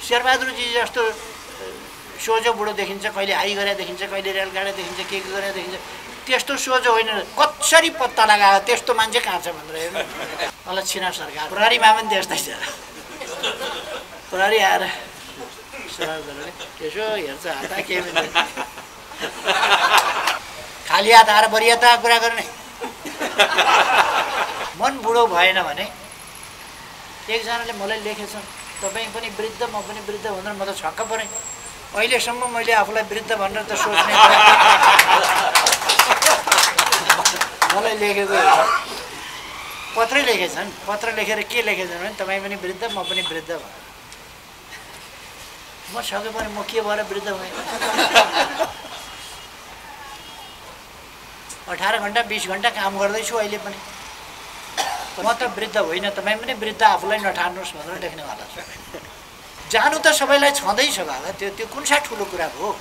शेरबहादुरजी जस्तो सोझो बुढो देखिन्छ, कहिले हाई गरे देखिन्छ, कहिले रेलगाडी देखिन्छ, के गरे देखिन्छ। त्यस्तो सोझो होइन, कसरी पत्ता लगायो त्यस्तो मान्छे कहाँ छ भनेर हेर्नु। मलाई छिना सरकार प्रहरीमा पनि त्यस्तै छ। प्रहरी आएर त्यसो हेर्छ हात के खाली हात आएर बरियाता कुरा गर्ने। मन बुढो भएन भने एकजनाले मलाई लेखेछन्, तपाईँ पनि वृद्ध म पनि वृद्ध भनेर म त छक्क परेँ। अहिलेसम्म मैले आफूलाई वृद्ध भनेर त सोच्ने मलाई लेखेको पत्रै लेखेछन्। पत्र लेखेर के लेखेछन् भने तपाईँ पनि वृद्ध म पनि वृद्ध भने। म छक्क परेँ, म के भएर वृद्ध भएँ? 18 घण्टा 20 घण्टा काम गर्दैछु अहिले पनि। म त वृद्ध होइन, तपाईँ पनि वृद्ध आफूलाई नठान्नुहोस् भनेर लेख्नेवाला छु। जानु त सबैलाई छँदैछ बाबा, त्यो कुन सा ठुलो कुरा हो?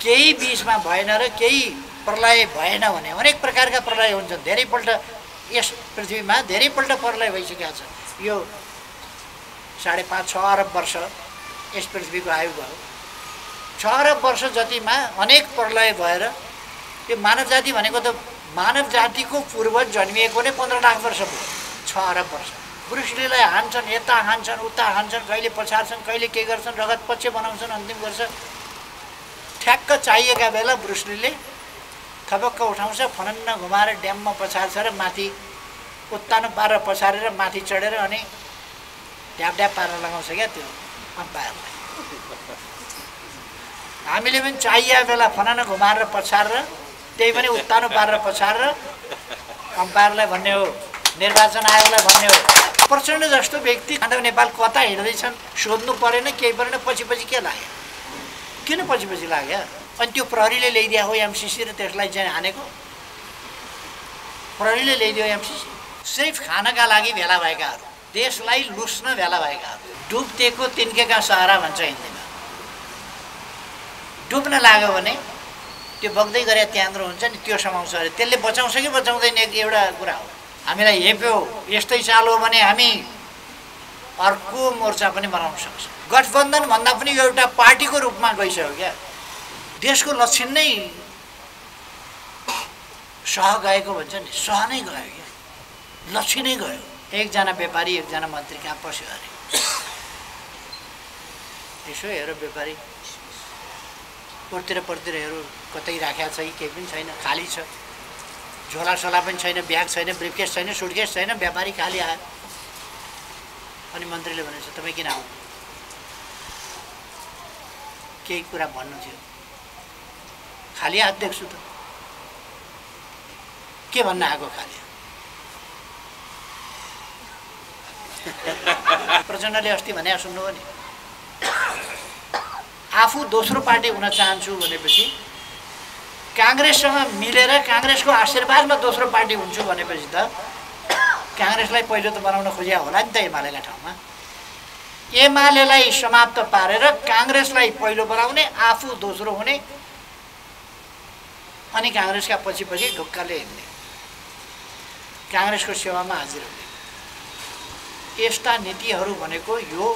केही बिचमा भएन र केही प्रलय भएन भने अनेक प्रकारका प्रलय हुन्छन्। धेरैपल्ट यस पृथ्वीमा धेरैपल्ट प्रलय भइसकेका छ। यो 5.5-6 अरब वर्ष यस पृथ्वीको आयु भयो। 6 अरब वर्ष जतिमा अनेक प्रलय भएर यो मानव जाति भनेको त मानव जातिको पूर्वज जन्मिएको नै 15 लाख वर्ष भयो। 6 अरब वर्ष ब्रुसलीलाई हान्छन्, यता हान्छन्, उता हान्छन्, कहिले पछार्छन्, कहिले के गर्छन्, रगत पछि बनाउँछन्, अन्तिम वर्ष ठ्याक्क चाहिएका बेला ब्रुसलीले थपक्क उठाउँछ, फनन्न घुमाएर ड्याममा पछार्छ र माथि उत्तानो पारेर पछारेर माथि चढेर अनि ढ्याप ढ्याप पारेर लगाउँछ क्या त्यो अम्पायरलाई। हामीले पनि चाहिए बेला फनन्न घुमाएर पछारेर त्यही पनि उत्तानो पारेर पछारेर अम्पायरलाई भन्ने हो, निर्वाचन आयोगलाई भन्ने हो। प्रचण्ड जस्तो व्यक्ति माधव नेपाल कता हिँड्दैछन् सोध्नु परेन, केही परेन, पछि के लाग्यो? किन पछि लाग्यो? अनि त्यो प्रहरीले ल्याइदिया हो एमसिसी र त्यसलाई चाहिँ हानेको? प्रहरीले ल्याइदियो एमसिसी? सिर्फ खानका लागि भेला भएकाहरू, देशलाई लुस्न भेला भएकाहरू। डुब्देको तिनकेका सहारा भन्छ हिन्दीमा। डुब्न लाग्यो भने त्यो बग्दै गरे त्यान्द्रो हुन्छ नि, त्यो समाउँछ अरे। त्यसले बचाउँछ कि बचाउँदैन एउटा कुरा हो। हामीलाई हेप्यो यस्तै चाल हो भने हामी अर्को मोर्चा पनि बनाउन सक्छौँ। गठबन्धन भन्दा पनि यो एउटा पार्टीको रूपमा गइसक्यो क्या। देशको लक्षण नै सह गएको भन्छ नि, सह नै गयो क्या, लक्षण नै गयो। एकजना व्यापारी एकजना मन्त्री कहाँ पस्यो अरे। यसो हेर व्यापारी पर्तिर हेरौँ, कतै राखेको छ कि केही पनि छैन, खाली छ। झोलासोला पनि छैन, ब्याग छैन, ब्रिफकेस छैन, सुटकेस छैन, व्यापारी खाली आयो। अनि मन्त्रीले भनेछ तपाईँ किन आउनु? केही कुरा भन्नु थियो। खाली हात देख्छु त, के भन्न आएको खाली? प्रचण्डले अस्ति भने सुन्नुभयो नि, आफू दोस्रो पार्टी हुन चाहन्छु भनेपछि काङ्ग्रेससँग मिलेर काङ्ग्रेसको आशीर्वादमा दोस्रो पार्टी हुन्छु भनेपछि त काङ्ग्रेसलाई पहिलो त बनाउन खोजिया होला नि त एमालेका ठाउँमा। एमालेलाई समाप्त पारेर काङ्ग्रेसलाई पहिलो बनाउने, आफू दोस्रो हुने, अनि काङ्ग्रेसका पछि ढुक्काले हिँड्ने, काङ्ग्रेसको सेवामा हाजिर हुने। यस्ता नीतिहरू भनेको यो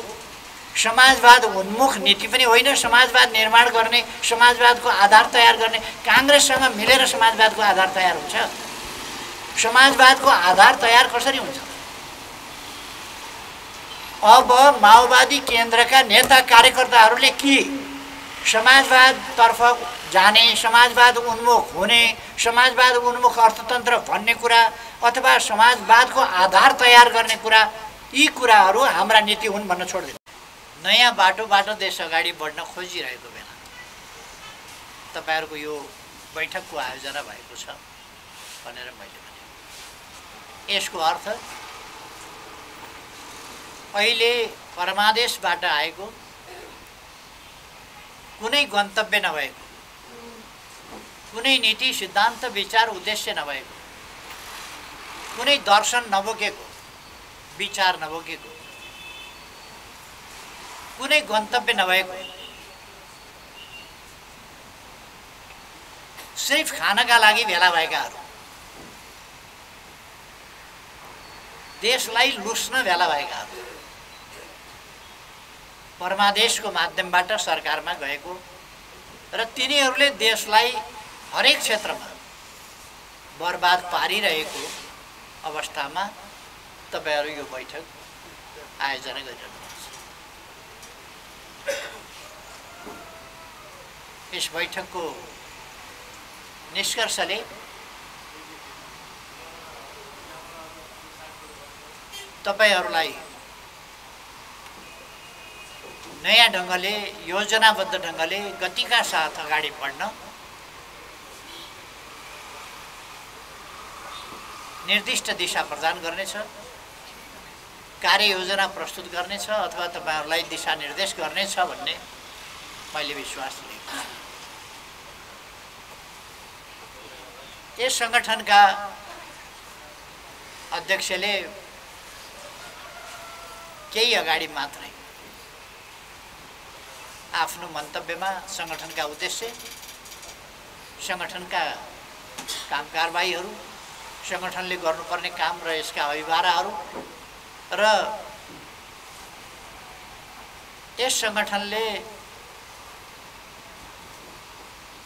समाजवाद उन्मुख नीति पनि होइन। समाजवाद निर्माण गर्ने, समाजवादको आधार तयार गर्ने, काङ्ग्रेससँग मिलेर समाजवादको आधार तयार हुन्छ। समाजवादको आधार तयार कसरी हुन्छ? अब माओवादी केन्द्रका नेता कार्यकर्ताहरूले के समाजवादतर्फ जाने, समाजवाद उन्मुख हुने, समाजवाद उन्मुख अर्थतन्त्र भन्ने कुरा अथवा समाजवादको आधार तयार गर्ने कुरा, यी कुराहरू हाम्रा नीति हुन् भन्न छोड्दैन। नयाँ बाटोबाट देश अगाडि बढ्न खोजिरहेको बेला तपाईँहरूको यो बैठकको आयोजना भएको छ भनेर मैले भने। यसको अर्थ अहिले परमादेशबाट आएको कुनै गन्तव्य नभएको, कुनै नीति सिद्धान्त विचार उद्देश्य नभएको, कुनै दर्शन नबोकेको, विचार नबोकेको, कुनै गन्तव्य नभएको, सिर्फ खानका लागि भेला भएकाहरू देशलाई लुस्न भेला भएकाहरू परमादेशको माध्यमबाट सरकारमा गएको र तिनीहरूले देशलाई हरेक क्षेत्रमा बर्बाद पारिरहेको अवस्थामा तपाईहरु यो बैठक आयोजना गरिरहनुहुन्छ। यस बैठकको निष्कर्षले तपाईहरुलाई नयाँ ढंगले योजनाबद्ध ढंगले गतिका साथ अगाडि बढ्न निर्दिष्ट दिशा प्रदान गर्नेछ, कार्ययोजना प्रस्तुत गर्नेछ अथवा तपाईहरुलाई दिशा निर्देश गर्नेछ भन्ने मैले विश्वास लिएको छु। यस संगठनका अध्यक्षले केही अगाडि मात्रै आफ्नो मन्तव्यमा संगठनका उद्देश्य, संगठनका काम कारबाहीहरू, संगठनले गर्नुपर्ने काम र यसका अभिभाराहरू र यस संगठनले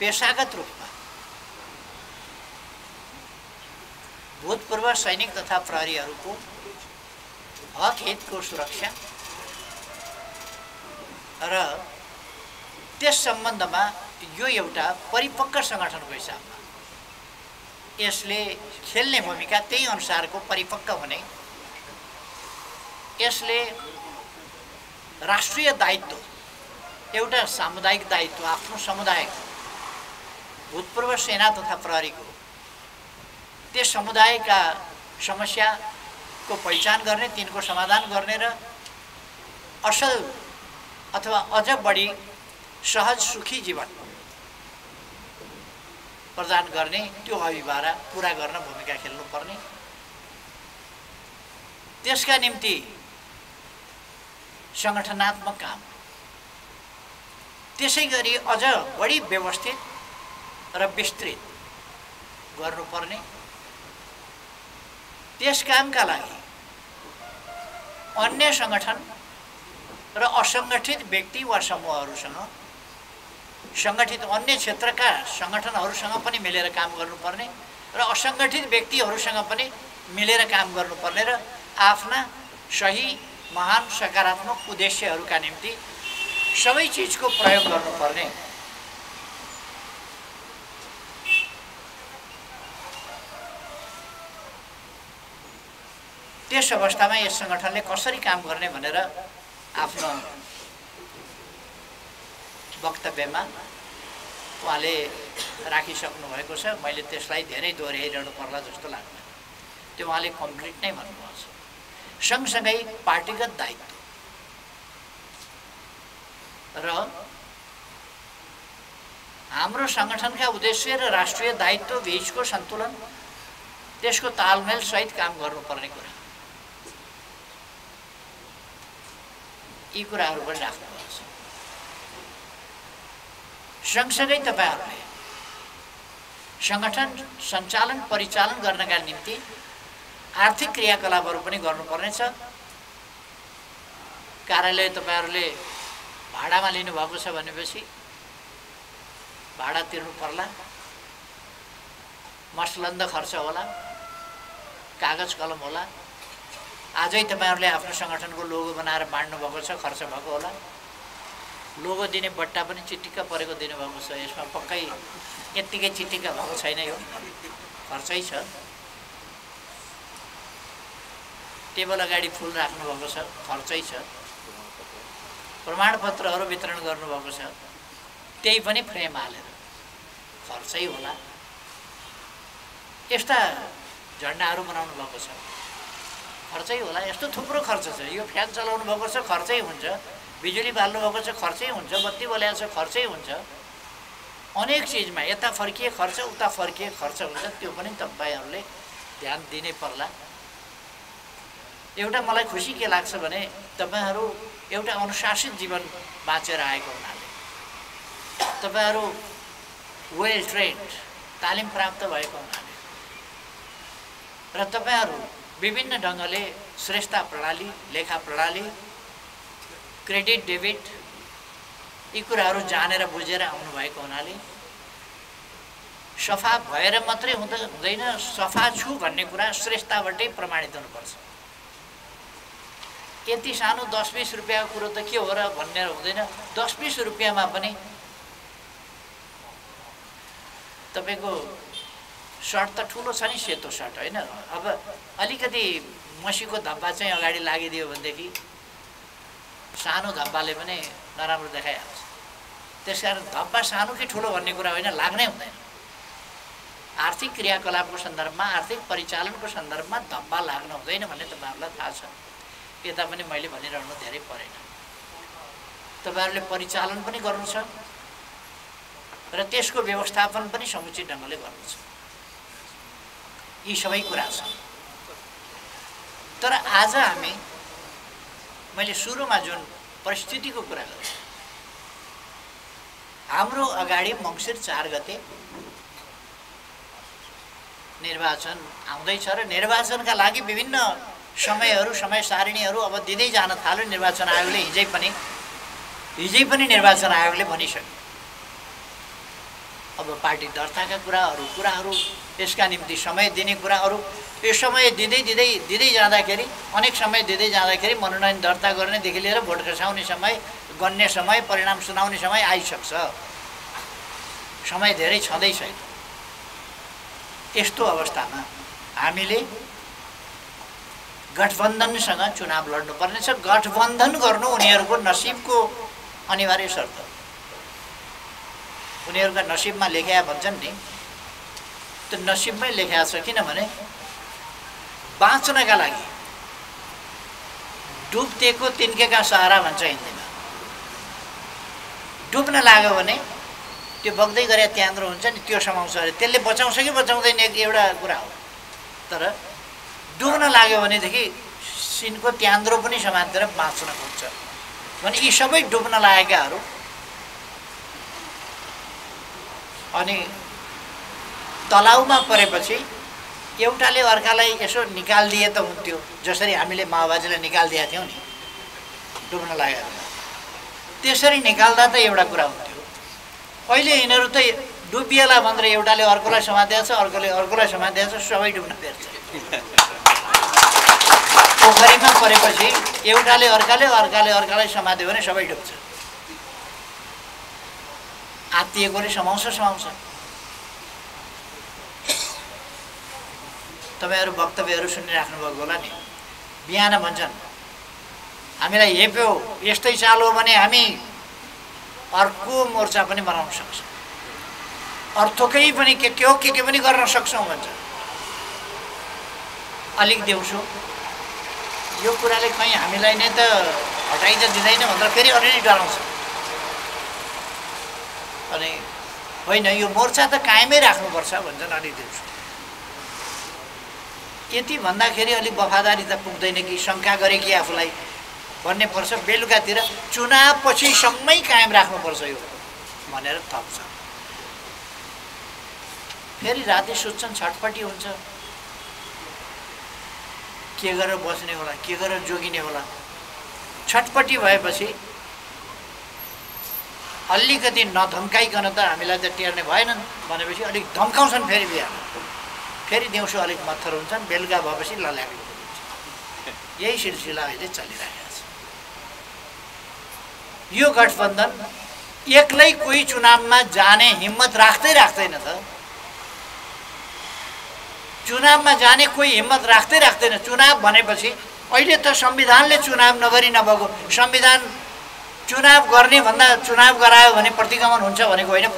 पेशागत रूपमा भूतपूर्व सैनिक तथा प्रहरीहरूको हक हितको सुरक्षा र त्यस सम्बन्धमा यो एउटा परिपक्व संगठनको हिसाबमा यसले खेल्ने भूमिका त्यही अनुसारको परिपक्व हुने, यसले राष्ट्रिय दायित्व एउटा सामुदायिक दायित्व आफ्नो समुदायको भूतपूर्व सेना तथा प्रहरीको त्यस समुदायका समस्याको पहिचान गर्ने, तिनको समाधान गर्ने र असल अथवा अझ बढी सहज सुखी जीवन प्रदान गर्ने त्यो अभिभारा पूरा गर्न भूमिका खेल्नुपर्ने, त्यसका निम्ति संगठनात्मक काम त्यसैगरी अझ बढी व्यवस्थित र विस्तृत गर्नुपर्ने, त्यस कामका लागि अन्य संगठन र असंगठित व्यक्ति वा समूहहरूसँग, संगठित अन्य क्षेत्रका संगठनहरूसँग पनि मिलेर काम गर्नुपर्ने र असंगठित व्यक्तिहरूसँग पनि मिलेर काम गर्नुपर्ने र आफ्ना सही महान सकारात्मक उद्देश्यहरूका निम्ति सबै चीजको प्रयोग गर्नुपर्ने, त्यस अवस्थामा यस संगठनले कसरी काम गर्ने भनेर आफ्नो वक्तव्यमा उहाँले राखिसक्नु भएको छ। मैले त्यसलाई धेरै दोहोऱ्याइरहनु पर्ला जस्तो लाग्दैन, त्यो उहाँले कम्प्लिट नै भन्नुभएको छ। सँगसँगै पार्टीगत दायित्व र हाम्रो संगठनका उद्देश्य र राष्ट्रिय दायित्व बीचको सन्तुलन, त्यसको तालमेल सहित काम गर्नुपर्ने कुरा, यी कुराहरू पनि राख्नुपर्छ। सँगसँगै तपाईहरुले संगठन सञ्चालन परिचालन गर्नका निम्ति आर्थिक क्रियाकलापहरू पनि गर्नुपर्नेछ। कार्यालय तपाईहरुले भाडामा लिनु भएको छ भनेपछि भाडा तिर्नु पर्ला, मसलन्द खर्च होला, कागज कलम होला। आजै तपाईहरुले आफ्नो संगठनको लोगो बनाएर बाँड्नु भएको छ, खर्च भएको होला। लोगो दिने बट्टा पनि चिटिक्क परेको दिनुभएको छ, यसमा पक्कै यत्तिकै चिटिक्क भएको छैन, यो खर्चै छ। टेबल अगाडि फुल राख्नु भएको छ, खर्चै छ। प्रमाणपत्रहरू वितरण गर्नुभएको छ, त्यही पनि फ्रेम हालेर खर्चै होला। यस्ता झन्डाहरू बनाउनु भएको छ, खर्चै होला। यस्तो थुप्रो खर्च छ। यो फ्यान चलाउनु भएको छ, खर्चै हुन्छ। बिजुली बाल्नु भएको छ, खर्चै हुन्छ। बत्ती बल्याएको छ, खर्चै हुन्छ। अनेक चिजमा यता फर्किए खर्च, उता फर्किए खर्च हुन्छ। त्यो पनि तपाईहरुले ध्यान दिनै पर्ला। एउटा मलाई खुसी के लाग्छ भने तपाईहरु एउटा अनुशासित जीवन बाँचेर आएको हुनाले, तपाईहरु वेल ट्रेन्ड, तालिम प्राप्त भएको हुनाले र तपाईहरु विभिन्न ढङ्गले श्रेष्ठता प्रणाली, लेखा प्रणाली, क्रेडिट डेबिट यी कुराहरू जानेर बुझेर आउनुभएको हुनाले सफा भएर मात्रै हुँदैन, सफा छु भन्ने कुरा श्रेष्ठताबाटै प्रमाणित हुनुपर्छ। यति सानो 10-20 रुपियाँको कुरो त के हो र भन्ने हुँदैन। 10-20 रुपियाँमा पनि तपाईको सर्ट त ठुलो छ नि, सेतो सर्ट होइन। अब अलिकति मसीको धब्बा चाहिँ अगाडि लागिदियो भनेदेखि सानो धब्बाले पनि नराम्रो देखाइहाल्छ। त्यसकारण धब्बा सानो कि ठुलो भन्ने कुरा होइन, लाग्नै हुँदैन। आर्थिक क्रियाकलापको सन्दर्भमा, आर्थिक परिचालनको सन्दर्भमा धब्बा लाग्न हुँदैन भन्ने तपाईँहरूलाई थाहा छ। यता पनि मैले भनिरहनु धेरै परेन। तपाईँहरूले परिचालन पनि गर्नु छ र त्यसको व्यवस्थापन पनि समुचित ढङ्गले गर्नु छ। यी सबै कुरा छन्। तर आज मैले सुरुमा जुन परिस्थितिको कुरा गरेँ, हाम्रो अगाडि मङ्सिर 4 गते निर्वाचन आउँदैछ र निर्वाचनका लागि विभिन्न समयहरू, समय सारिणीहरू अब दिँदै जान थाल्यो। निर्वाचन आयोगले हिजै पनि निर्वाचन आयोगले भनिसक्यो। अब पार्टी दर्ताका कुराहरू यसका निम्ति समय दिने कुराहरू, यो समय दिँदै जाँदाखेरि, अनेक समय दिँदै जाँदाखेरि मनोनयन दर्ता गर्नेदेखि लिएर भोट खसाउने समय, गन्ने समय, परिणाम सुनाउने समय आइसक्छ। समय धेरै छँदैछ। यस्तो अवस्थामा हामीले गठबन्धनसँग चुनाव लड्नुपर्नेछ। गठबन्धन गर्नु उनीहरूको नसिबको अनिवार्य शर्त। उनीहरूका नसिबमा लेख्या भन्छन् नि, त्यो नसिबमै लेख्या छ। किनभने बाँच्नका लागि डुब्तेको तिनकेका सहारा भन्छ हिन्दीमा। डुब्न लाग्यो भने त्यो बग्दै गरे त्यान्द्रो हुन्छ नि, त्यो समाउँछ अरे। त्यसले बचाउँछ कि बचाउँदैन एउटा कुरा हो। तर डुब्न लाग्यो भनेदेखि सिनको त्यान्द्रो पनि समातेर बाँच्न खोज्छ भने यी सबै डुब्न लागेकाहरू अनि तलाउमा परेपछि एउटाले अर्कालाई यसो निकालिदिए त हुन्थ्यो, जसरी हामीले माओवादीलाई निकालिदिएका थियौँ नि डुब्न लागेर। त्यसरी निकाल्दा त एउटा कुरा हुन्थ्यो। अहिले यिनीहरू त डुबिएला भनेर एउटाले अर्कोलाई समातेको छ, अर्कोले अर्कोलाई समातेको छ, सबै डुब्न फेर्छ। पोखरीमा परेपछि एउटाले अर्कालाई समात्यो भने सबै डुब्छ। आत्तिएकोले समाउँछ। तपाईँहरू वक्तव्यहरू सुनिराख्नु भएको होला नि। बिहान भन्छन् हामीलाई हेप्यो, यस्तै चाल हो भने हामी अर्को मोर्चा पनि बनाउन सक्छौँ, अर्थकै पनि के पनि गर्न सक्छौँ भन्छ। अलिक दिउँसो यो कुराले कहीँ हामीलाई नै त हटाइ त दिँदैन भनेर फेरि अरू नै डराउँछ। अनि होइन, यो मोर्चा त कायमै राख्नुपर्छ भन्छन् अलिक दिउँसो। यति भन्दाखेरि अलिक वफादारी त पुग्दैन कि, शङ्का गरे कि आफूलाई भन्ने पर्छ। बेलुकातिर चुनावपछिसम्मै कायम राख्नुपर्छ यो भनेर थप्छ। फेरि राति सुत्छन्, छटपट्टि हुन्छ। के गरेर बस्ने होला, के गरेर जोगिने होला। छटपट्टि भएपछि अलिकति नधम्काइकन त हामीलाई त टेर्ने भएनन् भनेपछि अलिक धम्काउँछन्। फेरि बिहान फेरि दिउँसो अलिक मत्थर हुन्छन्, बेलुका भएपछि लल्याएको हुन्छ। यही सिलसिला अहिले चलिरहेको छ। यो गठबन्धन एक्लै कोही चुनावमा जाने हिम्मत राख्दैन त। चुनावमा जाने कोही हिम्मत राख्दैन। चुनाव भनेपछि अहिले त संविधानले चुनाव नगरी नभएको, संविधान चुनाव गर्ने भन्दा चुनाव गरायो भने प्रतिगमन हुन्छ भनेको होइन।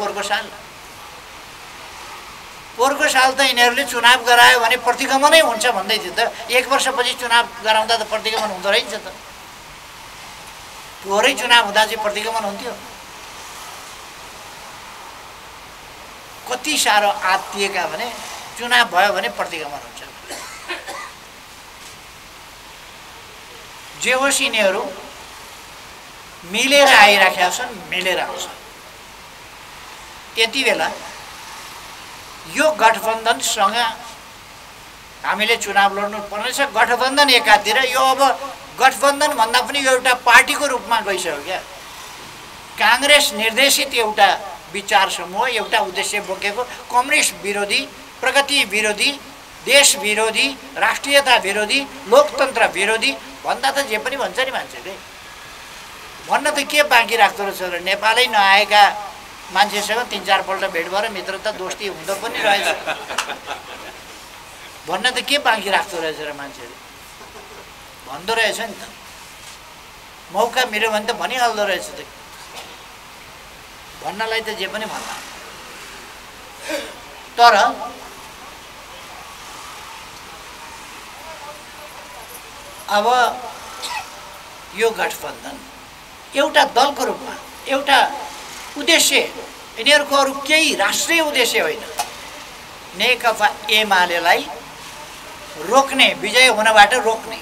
पोहोरको साल त यिनीहरूले चुनाव गरायो भने प्रतिगमनै हुन्छ भन्दै थियो त। 1 वर्षपछि चुनाव गराउँदा त प्रतिगमन हुँदो रहेछ त। पोहोरै चुनाव हुँदा चाहिँ प्रतिगमन हुन्थ्यो। कति साह्रो आत्तिएका भने चुनाव भयो भने प्रतिगमन हुन्छ। जे होस् यिनीहरू मिलेर आइराखेका छन्, मिलेर आउँछन्। यति बेला यो गठबन्धनसँग हामीले चुनाव लड्नु पर्नेछ। गठबन्धन एकातिर, यो अब गठबन्धन भन्दा पनि यो एउटा पार्टीको रूपमा गइसक्यो क्या। काङ्ग्रेस निर्देशित एउटा विचार समूह, एउटा उद्देश्य बोकेको, कम्युनिस्ट विरोधी, प्रगति विरोधी, देश विरोधी, राष्ट्रियता विरोधी, लोकतन्त्र विरोधी भन्दा त जे पनि भन्छ नि मान्छेले। भन्न त के बाँकी राख्दो रहेछ र? नेपालै नआएका मान्छेसँग 3-4 पल्ट भेट भएर मित्रता दोस्ती हुँदो पनि रहेछ। भन्न त के बाँकी राख्दो रहेछ र मान्छेले? भन्दो रहेछ नि त। मौका मिल्यो भने त भनिहाल्दो रहेछ त। भन्नलाई त जे पनि भन्ला। तर अब यो गठबन्धन एउटा दलको रूपमा, एउटा उद्देश्य, यिनीहरूको अरू केही राष्ट्रिय उद्देश्य होइन। नेकपा एमालेलाई रोक्ने, विजय हुनबाट रोक्ने।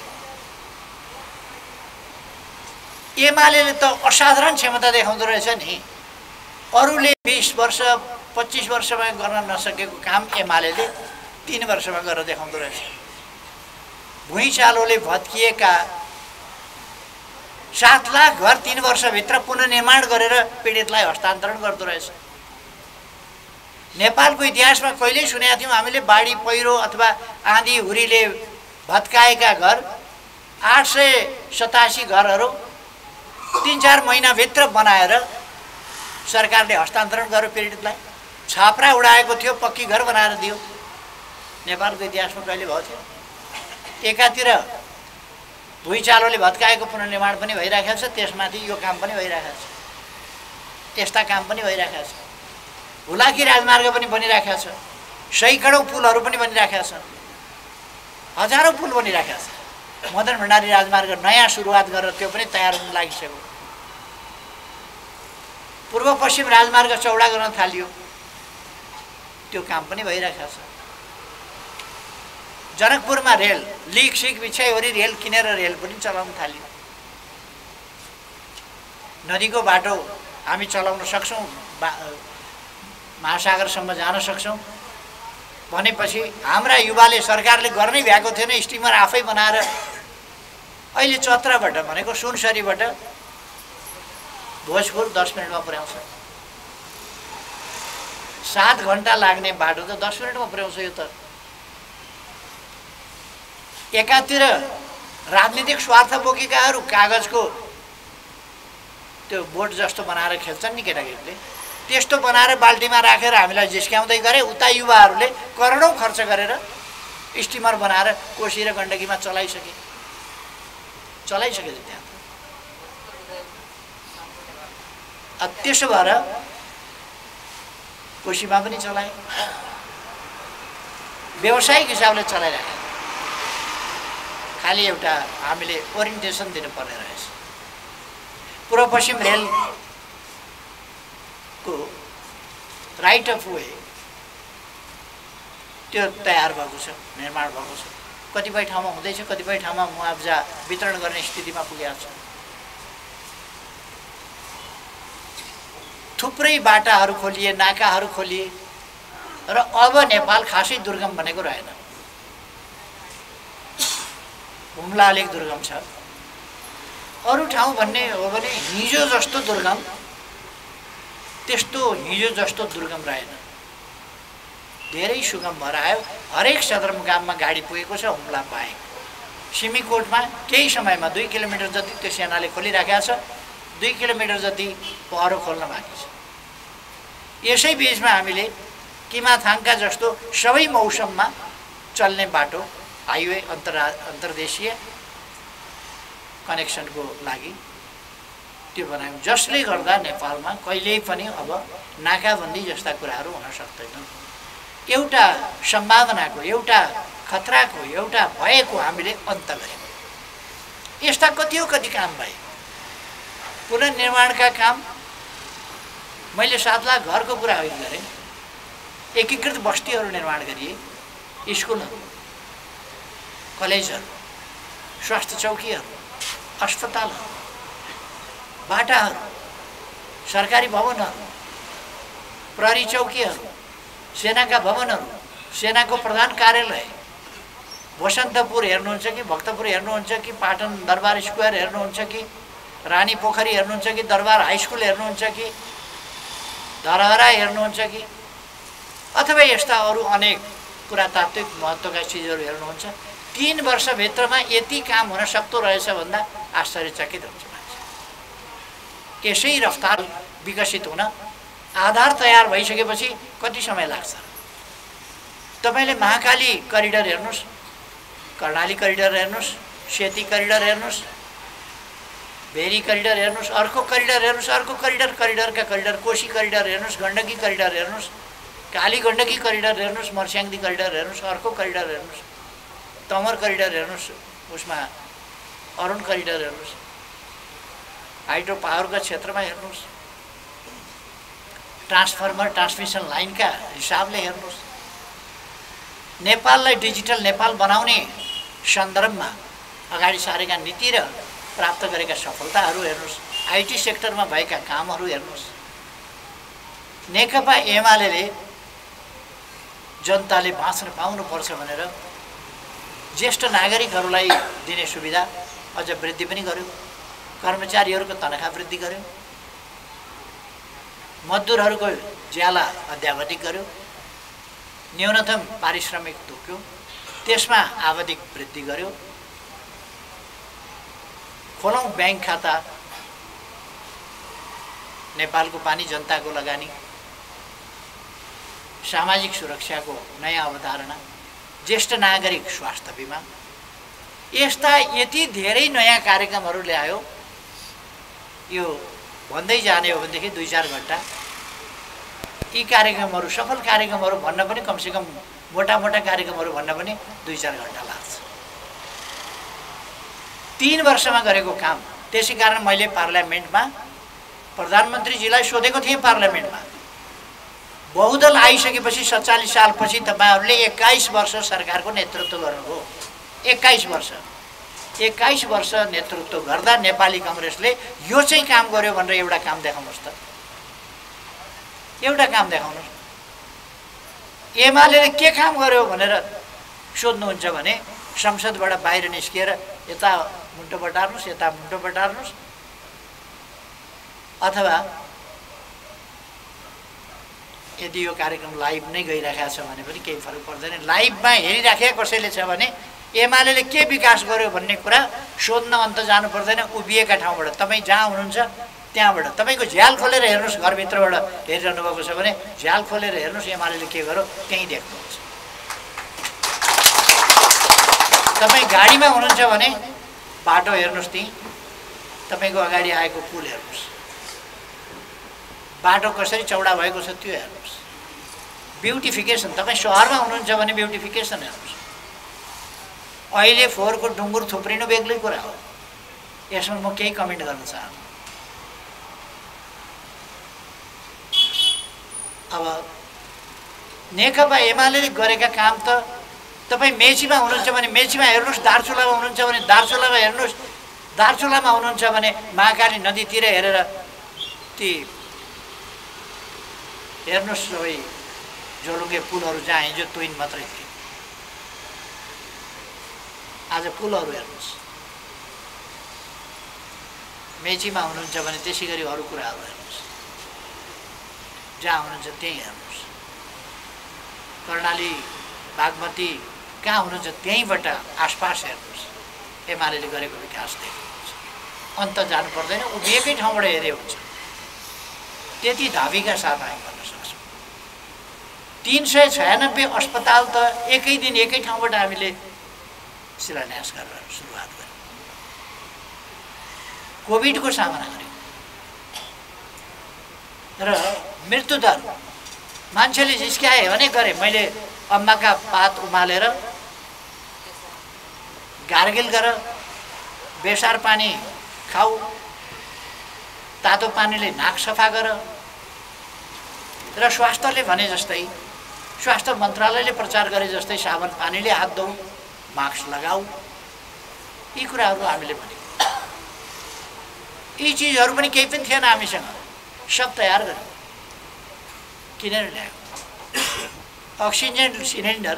एमालेले त असाधारण क्षमता देखाउँदो रहेछ नि। अरूले 20 वर्ष 25 वर्षमा गर्न नसकेको काम एमालेले 3 वर्षमा गरेर देखाउँदो रहेछ। भुइँचालोले भत्किएका 7 लाख घर 3 वर्षभित्र पुनर्निर्माण गरेर पीडितलाई हस्तान्तरण गर्दो रहेछ। नेपालको इतिहासमा कहिल्यै सुनेका थियौँ हामीले बाढी पहिरो अथवा आँधी हुरीले भत्काएका घर 887 घरहरू 3-4 महिनाभित्र बनाएर सरकारले हस्तान्तरण गर्यो पीडितलाई। छाप्रा उडाएको थियो, पक्की घर बनाएर दियो। नेपालको इतिहासमा कहिले भएको थियो? एकातिर भुइँचालोले भत्काएको पुनर्निर्माण पनि भइरहेको छ, त्यसमाथि यो काम पनि भइरहेको छ, यस्ता काम पनि भइरहेको छ। हुलाकी राजमार्ग पनि बनिरहेको छ, सैकडौँ पुलहरू पनि बनिरहेको छ, हजारौँ पुल बनिरहेको छ। मदन भण्डारी राजमार्ग नयाँ सुरुवात गरेर त्यो पनि तयार हुन लागिसक्यो। पूर्व पश्चिम राजमार्ग चौडा गर्न थालियो, त्यो काम पनि भइरहेको छ। जनकपुरमा रेल लिक सिक बिछाइवरी रेल किनेर रेल पनि चलाउन थाल्यो। नदीको बाटो हामी चलाउन सक्छौँ, महासागरसम्म जान सक्छौँ भनेपछि हाम्रा युवाले, सरकारले गर्नै भएको थिएन स्टिमर आफै बनाएर। अहिले चत्राबाट भनेको सुनसरीबाट भोजपुर 10 मिनटमा पुर्याउँछ। 7 घन्टा लाग्ने बाटो त 10 मिनटमा पुर्याउँछ। यो त एकातिर राजनीतिक स्वार्थ बोकेकाहरू कागजको त्यो बोट जस्तो बनाएर खेल्छन् नि केटाकेटीले, त्यस्तो बनाएर बाल्टीमा राखेर हामीलाई जिस्क्याउँदै गरे। उता युवाहरूले करोडौँ खर्च गरेर स्टिमर बनाएर कोशी र गण्डकीमा चलाइसके त्यहाँ। त्यसो भएर कोशीमा पनि चलाए, व्यावसायिक हिसाबले चलाइरहेको। खालि एउटा हामीले ओरिएन्टेसन दिनुपर्ने रहेछ। पूर्व पश्चिम रेलको राइट अफ वे त्यो तयार भएको छ, निर्माण भएको छ। कतिपय ठाउँमा हुँदैछ, कतिपय ठाउँमा मुआवजा वितरण गर्ने स्थितिमा पुगेको छ। थुप्रै बाटाहरू खोलिए, नाकाहरू खोलिए र अब नेपाल खासै दुर्गम भनेको रहेन। हुम्ला अलिक दुर्गम छ, अरू ठाउँ भन्ने हो भने हिजो जस्तो दुर्गम, त्यस्तो हिजो जस्तो दुर्गम रहेन। धेरै सुगम भएर आयो। हरेक सदरमुकाममा गाडी पुगेको छ, हुम्ला बाहेक। सिमीकोटमा केही समयमा 2 किलोमिटर जति त्यो सेनाले खोलिराखेको छ, 2 किलोमिटर जति पहरो खोल्न बाँकी छ। यसै बिचमा हामीले किमाथाङका जस्तो सबै मौसममा चल्ने बाटो, हाइवे, अन्तर्देशीय कनेक्सनको लागि त्यो बनायौँ, जसले गर्दा नेपालमा कहिल्यै पनि अब नाकाबन्दी जस्ता कुराहरू हुन सक्दैनन्। एउटा सम्भावनाको, एउटा खतराको, एउटा भयको हामीले अन्त गर्यौँ। यस्ता कति काम भए। पुनर्निर्माणका काम मैले 7 लाख घरको कुरा गरेँ। एकीकृत बस्तीहरू निर्माण गरिए, स्कुलहरू, कलेजहरू, स्वास्थ्य चौकीहरू, अस्पतालहरू, बाटाहरू, सरकारी भवनहरू, प्रहरी चौकीहरू, सेनाका भवनहरू, सेनाको प्रधान कार्यालय, बसन्तपुर हेर्नुहुन्छ कि भक्तपुर हेर्नुहुन्छ कि पाटन दरबार स्क्वायर हेर्नुहुन्छ कि रानी पोखरी हेर्नुहुन्छ कि दरबार हाई स्कुल हेर्नुहुन्छ कि धरहरा हेर्नुहुन्छ कि अथवा यस्ता अरू अनेक पुरातात्विक महत्त्वका चिजहरू हेर्नुहुन्छ, 3 वर्षभित्रमा यति काम हुन सक्दो रहेछ भन्दा आश्चर्यचकित हुन्छ मान्छे। यसै रफ्तार विकसित हुन आधार तयार भइसकेपछि कति समय लाग्छ? तपाईले महाकाली करिडर हेर्नुस्, कर्णाली करिडर हेर्नुस्, सेती करिडर हेर्नुस्, भेरी करिडर हेर्नुस्, अर्को करिडर हेर्नुस्, अर्को करिडरका करिडर, कोशी करिडर हेर्नुस्, गण्डकी करिडर हेर्नुस्, काली गण्डकी करिडर हेर्नुस्, मर्स्याङ्दी करिडर हेर्नुस्, अर्को करिडर हेर्नुस्, तमर करिडर हेर्नुस्, उसमा अरुण करिडर हेर्नुस्, हाइड्रो पावरका क्षेत्रमा हेर्नुस्, ट्रान्सफर्मर ट्रान्समिसन लाइनका हिसाबले हेर्नुस्, नेपाललाई डिजिटल नेपाल बनाउने सन्दर्भमा अगाडि सारेका नीति र प्राप्त गरेका सफलताहरू हेर्नुस्, आईटी सेक्टरमा भएका कामहरू हेर्नुस्। नेकपा एमाले जनताले बाँच्न पाउनुपर्छ भनेर ज्येष्ठ नागरिकहरूलाई दिने सुविधा अझ वृद्धि पनि गर्यो, कर्मचारीहरूको तनखा वृद्धि गर्यो, मजदुरहरूको ज्याला अध्यावधिक गर्यो, न्यूनतम पारिश्रमिक तोक्यो, त्यसमा आवधिक वृद्धि गर्यो, खोलौँ ब्याङ्क खाता, नेपालको पानी जनताको लगानी, सामाजिक सुरक्षाको नयाँ अवधारणा, ज्येष्ठ नागरिक स्वास्थ्य बीमा, यस्ता यति धेरै नयाँ कार्यक्रमहरू ल्यायो। यो भन्दै जाने हो भनेदेखि 2-4 घण्टा यी कार्यक्रमहरू, सफल कार्यक्रमहरू भन्न पनि कमसेकम मोटा कार्यक्रमहरू भन्न पनि 2-4 घण्टा लाग्छ। 3 वर्षमा गरेको काम। त्यसै कारण मैले पार्लियामेन्टमा प्रधानमन्त्रीजीलाई सोधेको थिएँ, पार्लियामेन्टमा बहुदल आइसकेपछि 47 सालपछि तपाईहरूले 21 वर्ष सरकारको नेतृत्व गर्नुभयो। 21 वर्ष नेतृत्व गर्दा नेपाली कांग्रेसले यो चाहिँ काम गर्यो भनेर एउटा काम देखाउनुहोस् त, एउटा काम देखाउनुहोस्। एमाले के काम गर्यो भनेर सोध्नुहुन्छ भने संसदबाट बाहिर निस्किएर यता मुन्टो बटार्नुहोस्, यता मुन्टो बटार्नुहोस्, अथवा यदि यो कार्यक्रम लाइभ नै गइरहेको छ भने पनि केही फरक पर्दैन। लाइभमा हेरिराखेको कसैले छ भने एमाले के विकास गर्यो भन्ने कुरा सोध्न अन्त जानु पर्दैन। उभिएका ठाउँबाट तपाईँ जहाँ हुनुहुन्छ त्यहाँबाट तपाईँको झ्याल खोलेर हेर्नुहोस्, घरभित्रबाट हेरिरहनु भएको छ भने झ्याल खोलेर हेर्नुहोस्, एमाले के गर्यो त्यहीँ देख्नुहुन्छ। तपाईँ गाडीमा हुनुहुन्छ भने बाटो हेर्नुहोस्, त्यहीँ तपाईँको अगाडि आएको पुल हेर्नुहोस्, बाटो कसरी चौडा भएको छ त्यो हेर्नुहोस्। ब्युटिफिकेसन, तपाईँ सहरमा हुनुहुन्छ भने ब्युटिफिकेसन हेर्नुहोस्। अहिले फोहोरको ढुङ्गुर थुप्रिनु बेग्लै कुरा हो, यसमा म केही कमेन्ट गर्न चाहन्छु। अब नेकपा एमाले गरेका काम त तपाईँ मेचीमा हुनुहुन्छ भने मेचीमा हेर्नुहोस्, दार्चुलामा हुनुहुन्छ भने दार्चुलामा हेर्नुहोस्, दार्चुलामा हुनुहुन्छ भने महाकाली नदीतिर हेरेर ती हेर्नुहोस् सबै झोलुङ्गे पुलहरू जहाँ हिजो तुइन मात्रै थिए आज पुलहरू हेर्नुहोस्। मेचीमा हुनुहुन्छ भने त्यसै गरी अरू कुराहरू हेर्नुहोस्, जहाँ हुनुहुन्छ त्यहीँ हेर्नुहोस्। कर्णाली बागमती कहाँ हुनुहुन्छ त्यहीँबाट आसपास हेर्नुहोस्, एमाले गरेको विकास देख्नुहुन्छ। अन्त जानु पर्दैन, उभिएकै ठाउँबाट हेरे हुन्छ। त्यति धाबीका साथ हामी भन्न सक्छौँ। 396 अस्पताल त एकै दिन एकै ठाउँबाट हामीले शिलान्यास गरेर सुरुवात गर्यौँ। कोभिडको सामना गर्यौँ र मृत्युदर मान्छेले जिस्क्याए भने गरे। मैले अम्माका पात उमालेर गार्गिल गर, बेसार पानी खाऊ, तातो पानीले नाक सफा गर र स्वास्थ्यले भने जस्तै, स्वास्थ्य मन्त्रालयले प्रचार गरे जस्तै साबुन पानीले हात धोऊ, मास्क लगाऊ, यी कुराहरू हामीले भन्यौँ। यी चिजहरू पनि केही पनि थिएन हामीसँग, सब तयार गर्यौँ, किनेर ल्यायौँ। अक्सिजन सिलिन्डर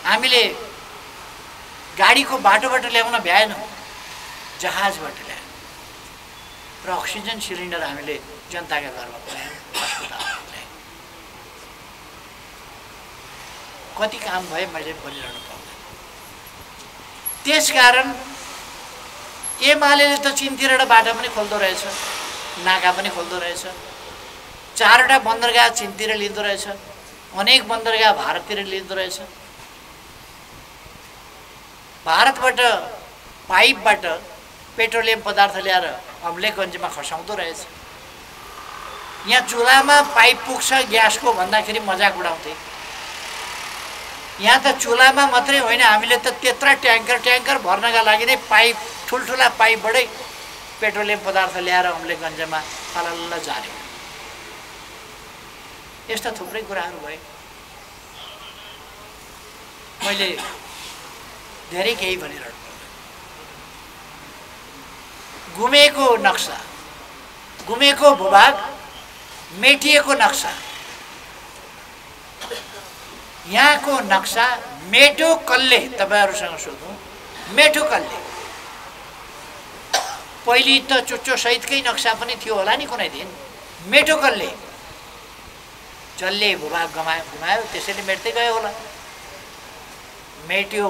हामीले गाडीको बाटोबाट ल्याउन भ्याएन, जहाजबाट ल्यायो र अक्सिजन सिलिन्डर हामीले जनताका घरमा पुर्यायौँ, अस्पतालमा ल्यायौँ। कति काम भयो मैले बोलिरहनु पाउँदैन। त्यसकारण एमालेले त चिनतिरबाट बाटो पनि खोल्दो रहेछ, नाका पनि खोल्दो रहेछ, 4वटा बन्दरगाह चिनतिर लिँदो रहेछ, अनेक बन्दरगाह भारततिर लिँदो रहेछ, भारतबाट पाइपबाट पेट्रोलियम पदार्थ ल्याएर अम्लेखगञ्जमा खसाउँदो रहेछ। यहाँ चुल्हामा पाइप पुग्छ ग्यासको भन्दाखेरि मजाक उडाउँथे। यहाँ त चुल्हामा मात्रै होइन, हामीले त त्यत्रा ट्याङ्कर भर्नका लागि नै पाइप, ठुल्ठुला पाइपबाटै पेट्रोलियम पदार्थ ल्याएर अम्लेखगञ्जमा फलल्ल झार्यौँ। यस्ता थुप्रै कुराहरू भए। मैले धेरै केही भनिरहनु पर्दैन। गुमेको नक्सा, गुमेको भूभाग, मेटिएको नक्सा, यहाँको नक्सा मेटो कसले, तपाईहरुसँग सोधौँ, मेटो कसले? पहिले त चुच्चो सहितकै नक्सा पनि थियो होला नि कुनै दिन। मेटो कसले? जसले भूभाग गुमायो त्यसैले मेट्दै गयो होला। मेट्यो,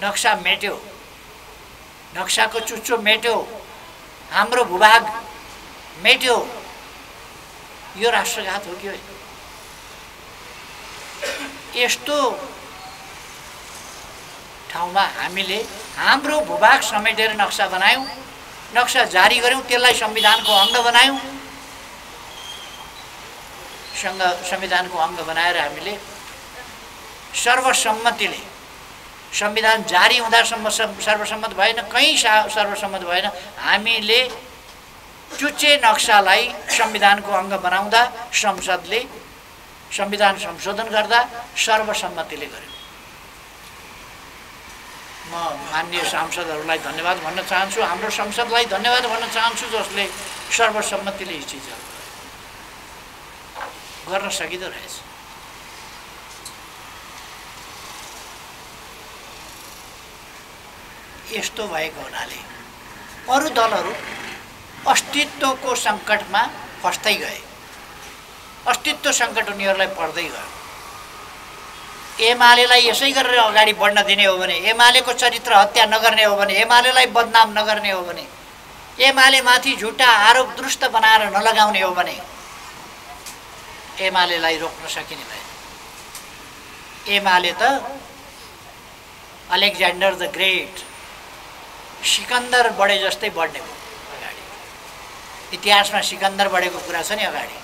नक्सा मेट्यो, नक्साको चुच्चो मेट्यो, हाम्रो भूभाग मेट्यो। यो राष्ट्रघात हो कि होइन? यस्तो ठाउँमा हामीले हाम्रो भूभाग समेटेर नक्सा बनायौँ, नक्सा जारी गर्यौँ, त्यसलाई संविधानको अङ्ग बनायौँ। संविधानको अङ्ग बनाएर हामीले सर्वसम्मतिले, संविधान जारी हुँदासम्म सर्वसम्मत भएन, कहीँ सर्वसम्मत भएन, हामीले चुच्चे नक्सालाई संविधानको अङ्ग बनाउँदा संसदले संविधान संशोधन गर्दा सर्वसम्मतिले गर्यो। म माननीय सांसदहरूलाई धन्यवाद भन्न चाहन्छु, हाम्रो संसदलाई धन्यवाद भन्न चाहन्छु, जसले सर्वसम्मतिले यी चिजहरू गर्न सकिँदो रहेछ। यस्तो भएको हुनाले अरू दलहरू अस्तित्वको सङ्कटमा फस्दै गए, अस्तित्व सङ्कट उनीहरूलाई पर्दै गयो। एमालेलाई यसै गरेर अगाडि बढ्न दिने हो भने, एमालेको चरित्र हत्या नगर्ने हो भने, एमालेलाई बदनाम नगर्ने हो भने, एमालेमाथि झुटा आरोप दुरुस्त बनाएर नलगाउने हो भने एमालेलाई रोक्न सकिने भएन। एमाले त अलेक्जेन्डर द ग्रेट, सिकन्दर बढे जस्तै बढ्ने हो अगाडि। इतिहासमा सिकन्दर बढेको कुरा छ नि अगाडि,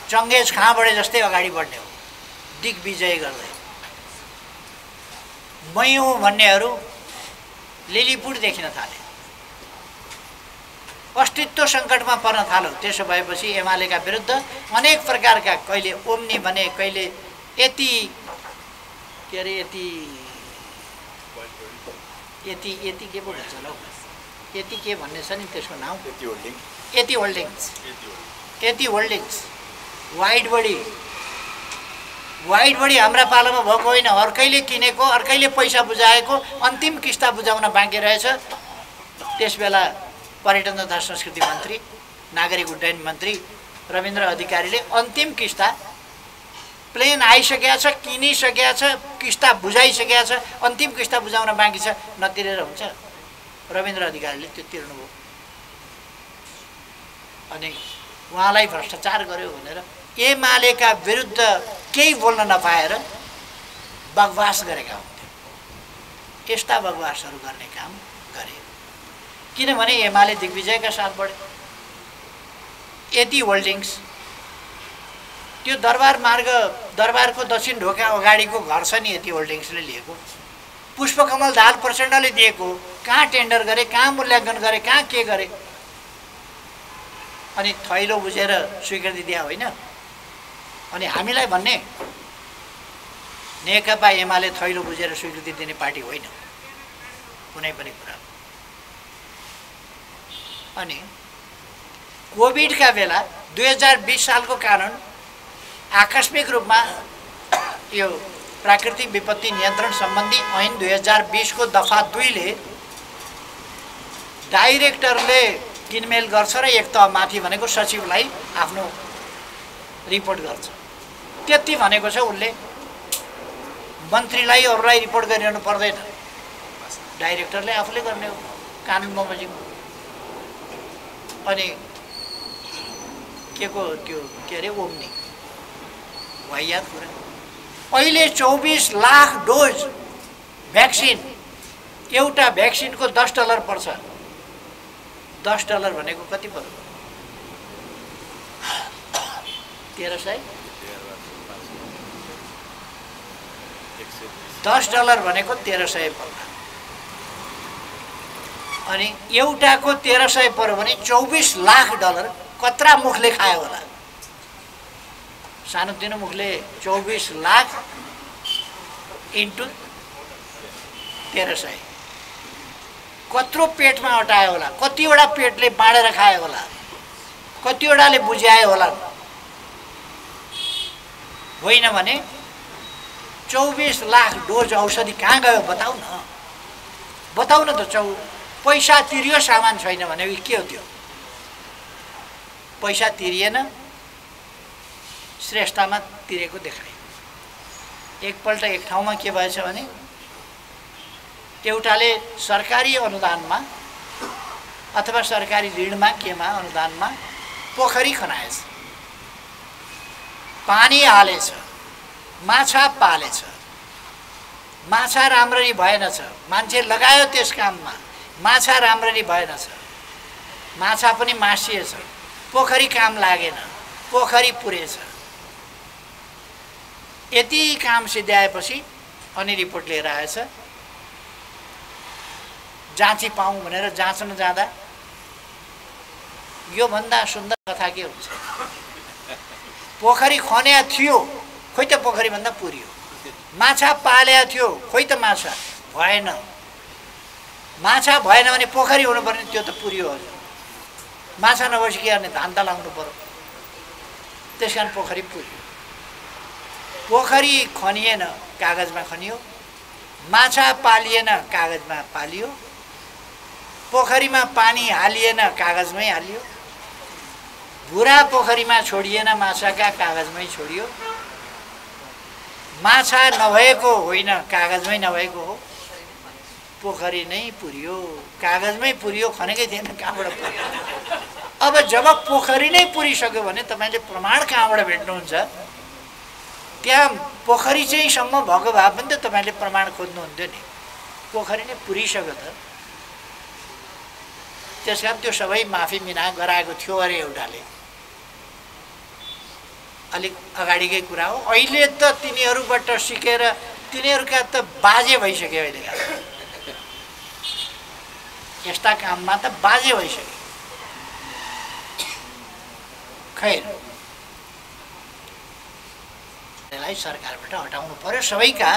चङ्गेज खाँ बढे जस्तै अगाडि बढ्ने हो, दिग्विजय गर्दै। मयौँ भन्नेहरू लिलिपुट देखिन थाले, अस्तित्व सङ्कटमा पर्न थाल्यो। त्यसो भएपछि एमालेका विरुद्ध अनेक प्रकारका, कहिले ओम्नी भने, कहिले यति के अरे यति के पो भन्छ होला, यति के भन्ने छ नि त्यसको नाम, यति होल्डिङ्स, वाइड बडी हाम्रा पालामा भएको होइन, अर्कैले किनेको, अर्कैले पैसा बुझाएको, अन्तिम किस्ता बुझाउन बाँकी रहेछ। त्यसबेला पर्यटन तथा संस्कृति मन्त्री, नागरिक उड्डयन मन्त्री रविन्द्र अधिकारीले अन्तिम किस्ता, प्लेन आइसकेको छ, किनिसकेको छ, किस्ता बुझाइसकेको छ, अन्तिम किस्ता बुझाउन बाँकी छ, नतिरेर हुन्छ। रविन्द्र अधिकारीले त्यो तिर्नुभयो। अनि उहाँलाई भ्रष्टाचार गर्यो भनेर एमालेका विरुद्ध केही बोल्न नपाएर बकवास गरेका हुन्थ्यो। यस्ता बकवासहरू गर्ने काम गरे, किनभने एमाले दिग्विजयका साथ बढ्यो। यति होल्डिङ्स, त्यो दरबार मार्ग, दरबारको दक्षिण ढोका अगाडिको घर छ नि, यति होल्डिङ्सले लिएको। पुष्पकमल दाहाल प्रचण्डले दिएको, कहाँ टेन्डर गरे, कहाँ मूल्याङ्कन गरे, कहाँ के गरे, अनि थैलो बुझेर स्वीकृति दिए होइन। अनि हामीलाई भन्ने नेकपा एमाले थैलो बुझेर स्वीकृति दिने पार्टी होइन कुनै पनि कुरा। अनि कोभिडका बेला 2020 सालको कारण आकस्मिक रूपमा यो प्राकृतिक विपत्ति नियन्त्रण सम्बन्धी ऐन 2020 को दफा 2 ले डाइरेक्टरले किनमेल गर्छ र एक तह माथि भनेको सचिवलाई आफ्नो रिपोर्ट गर्छ। त्यति भनेको छ उनले मन्त्रीलाई अरूलाई रिपोर्ट गरिरहनु पर्दैन, डाइरेक्टरले आफूले गर्ने हो कानुन बमोजिम। अनि के को त्यो के अरे ओम्नी वाहियात कुरा। अहिले 24 लाख डोज भ्याक्सिन, एउटा भ्याक्सिनको $10 पर्छ। $10 भनेको कति पर्यो? 1300। $10 भनेको 1300 पर्ला। अनि एउटाको 1300 पर्यो भने $24 लाख कत्रा मुखले खायो होला? सानोतिनो मुखले 24 लाख इन्टु 1300 कत्रो पेटमा अटायो होला? कतिवटा पेटले बाँडेर खायो होला? कतिवटाले बुझ्यायो होला? होइन भने 24 लाख डोज औषधि कहाँ गयो बताउ न, बताउ न त। पैसा तिरियो, सामान छैन भने के हो त्यो? पैसा तिरिएन, श्रेष्ठतामा तिरेको देखायो। एकपल्ट एक ठाउँमा के भएछ भने एउटाले सरकारी अनुदानमा अथवा सरकारी ऋणमा केमा अनुदानमा पोखरी खनाएछ, पानी हालेछ, माछा पालेछ, माछा राम्ररी भएनछ, मान्छे लगायो त्यस काममा, माछा राम्ररी भएनछ, माछा पनि मासिएछ, पोखरी काम लागेन, पोखरी पुरेछ। यति काम सिद्ध्याएपछि अनि रिपोर्ट लिएर आएछ। जाँची पाऊँ भनेर जाँच्न जाँदा यो भन्दा सुन्दर कथा के हुन्छ? पोखरी खन्या थियो, खोइ त पोखरी भन्दा पुरियो। माछा पाल्या थियो, खोइ त माछा भएन। माछा भएन भने पोखरी हुनुपर्ने, त्यो त पुरियो हो। माछा नभएपछि के गर्ने? धान त लाउनु पर्यो। त्यसकारण पोखरी पुरियो। पोखरी खनिएन, कागजमा खनियो। माछा पालिएन, कागजमा पालियो। पोखरीमा पानी हालिएन, कागजमै हालियो। भुरा पोखरीमा छोडिएन, माछाका कागजमै छोडियो। माछा नभएको होइन, कागजमै नभएको हो। पोखरी नै पुरियो, कागजमै पुरियो, खनेकै थिएन, कहाँबाट पुरियो? अब जब पोखरी नै पुरिसक्यो भने तपाईँले प्रमाण कहाँबाट भेट्नुहुन्छ? त्यहाँ पोखरी चाहिँ सम्म भएको भए पनि त तपाईँले प्रमाण खोज्नुहुन्थ्यो नि। पोखरी नै पुरिसक्यो त। त्यस कारण त्यो सबै माफी मिना गराएको थियो अरे एउटाले। अलिक अगाडिकै कुरा हो। अहिले त तिनीहरूबाट सिकेर तिनीहरूका त बाजे भइसक्यो। अहिलेका यस्ता काममा त बाजे भइसक्यो। खैर, यसलाई सरकारबाट हटाउनु पर्यो। सबैका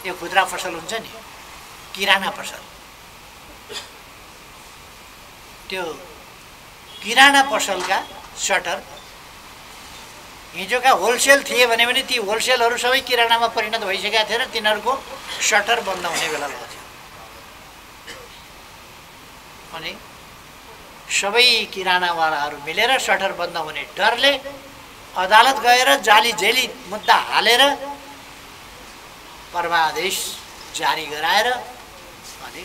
यो खुद्रा पसल हुन्छ नि, किराना पसल, त्यो किराना पसलका सटर हिजोका होलसेल थिए भने पनि ती होलसेलहरू सबै किरानामा परिणत भइसकेका थिए र तिनीहरूको सटर बन्द हुने बेला लाग्थ्यो। अनि सबै किरानावालाहरू मिलेर सटर बन्द हुने डरले अदालत गएर जाली जेली मुद्दा हालेर परमादेश जारी गराएर अनि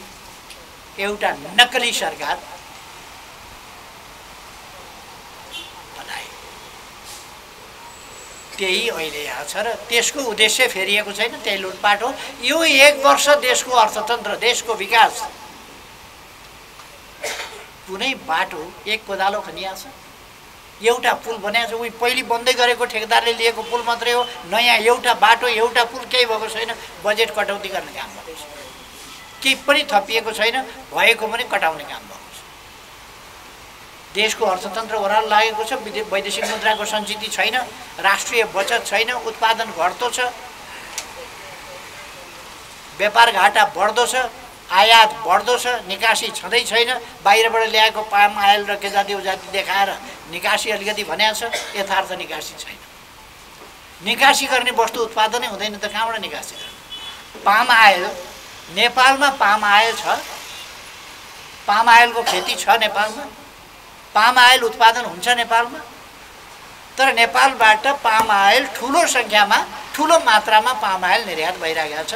एउटा नक्कली सरकार बनाए। त्यही अहिले यहाँ छ र त्यसको उद्देश्य फेरिएको छैन, त्यही लुटपाट हो। यो 1 वर्ष देशको अर्थतन्त्र, देशको विकास, कुनै बाटो एक कोदालो खनिया छ, एउटा पुल बनाएको छ। उही पहिले बन्दै गरेको ठेकेदारले लिएको पुल मात्रै हो। नयाँ एउटा बाटो, एउटा पुल केही भएको छैन। बजेट कटौती गर्ने काम भएको छ, केही पनि थपिएको छैन, भएको पनि कटाउने काम भएको छ। देशको अर्थतन्त्र ओह्रालो लागेको छ। वैदेशिक मुद्राको सञ्चिति छैन, राष्ट्रिय बचत छैन, उत्पादन घट्दो छ, व्यापार घाटा बढ्दो छ, आयात बढ्दो छ, निकासी छँदै छैन। बाहिरबाट ल्याएको पाम आयल र के जाति उजाति देखाएर निकासी अलिकति भनेको छ, यथार्थ निकासी छैन। निकासी गर्ने वस्तु उत्पादनै हुँदैन त कहाँबाट निकासी गर्ने? पाम आयल, नेपालमा पाम आयल छ, पाम आयलको खेती छ नेपालमा, पाम आयल उत्पादन हुन्छ नेपालमा, तर नेपालबाट पाम आयल ठुलो सङ्ख्यामा ठुलो मात्रामा पाम आयल निर्यात भइरहेको छ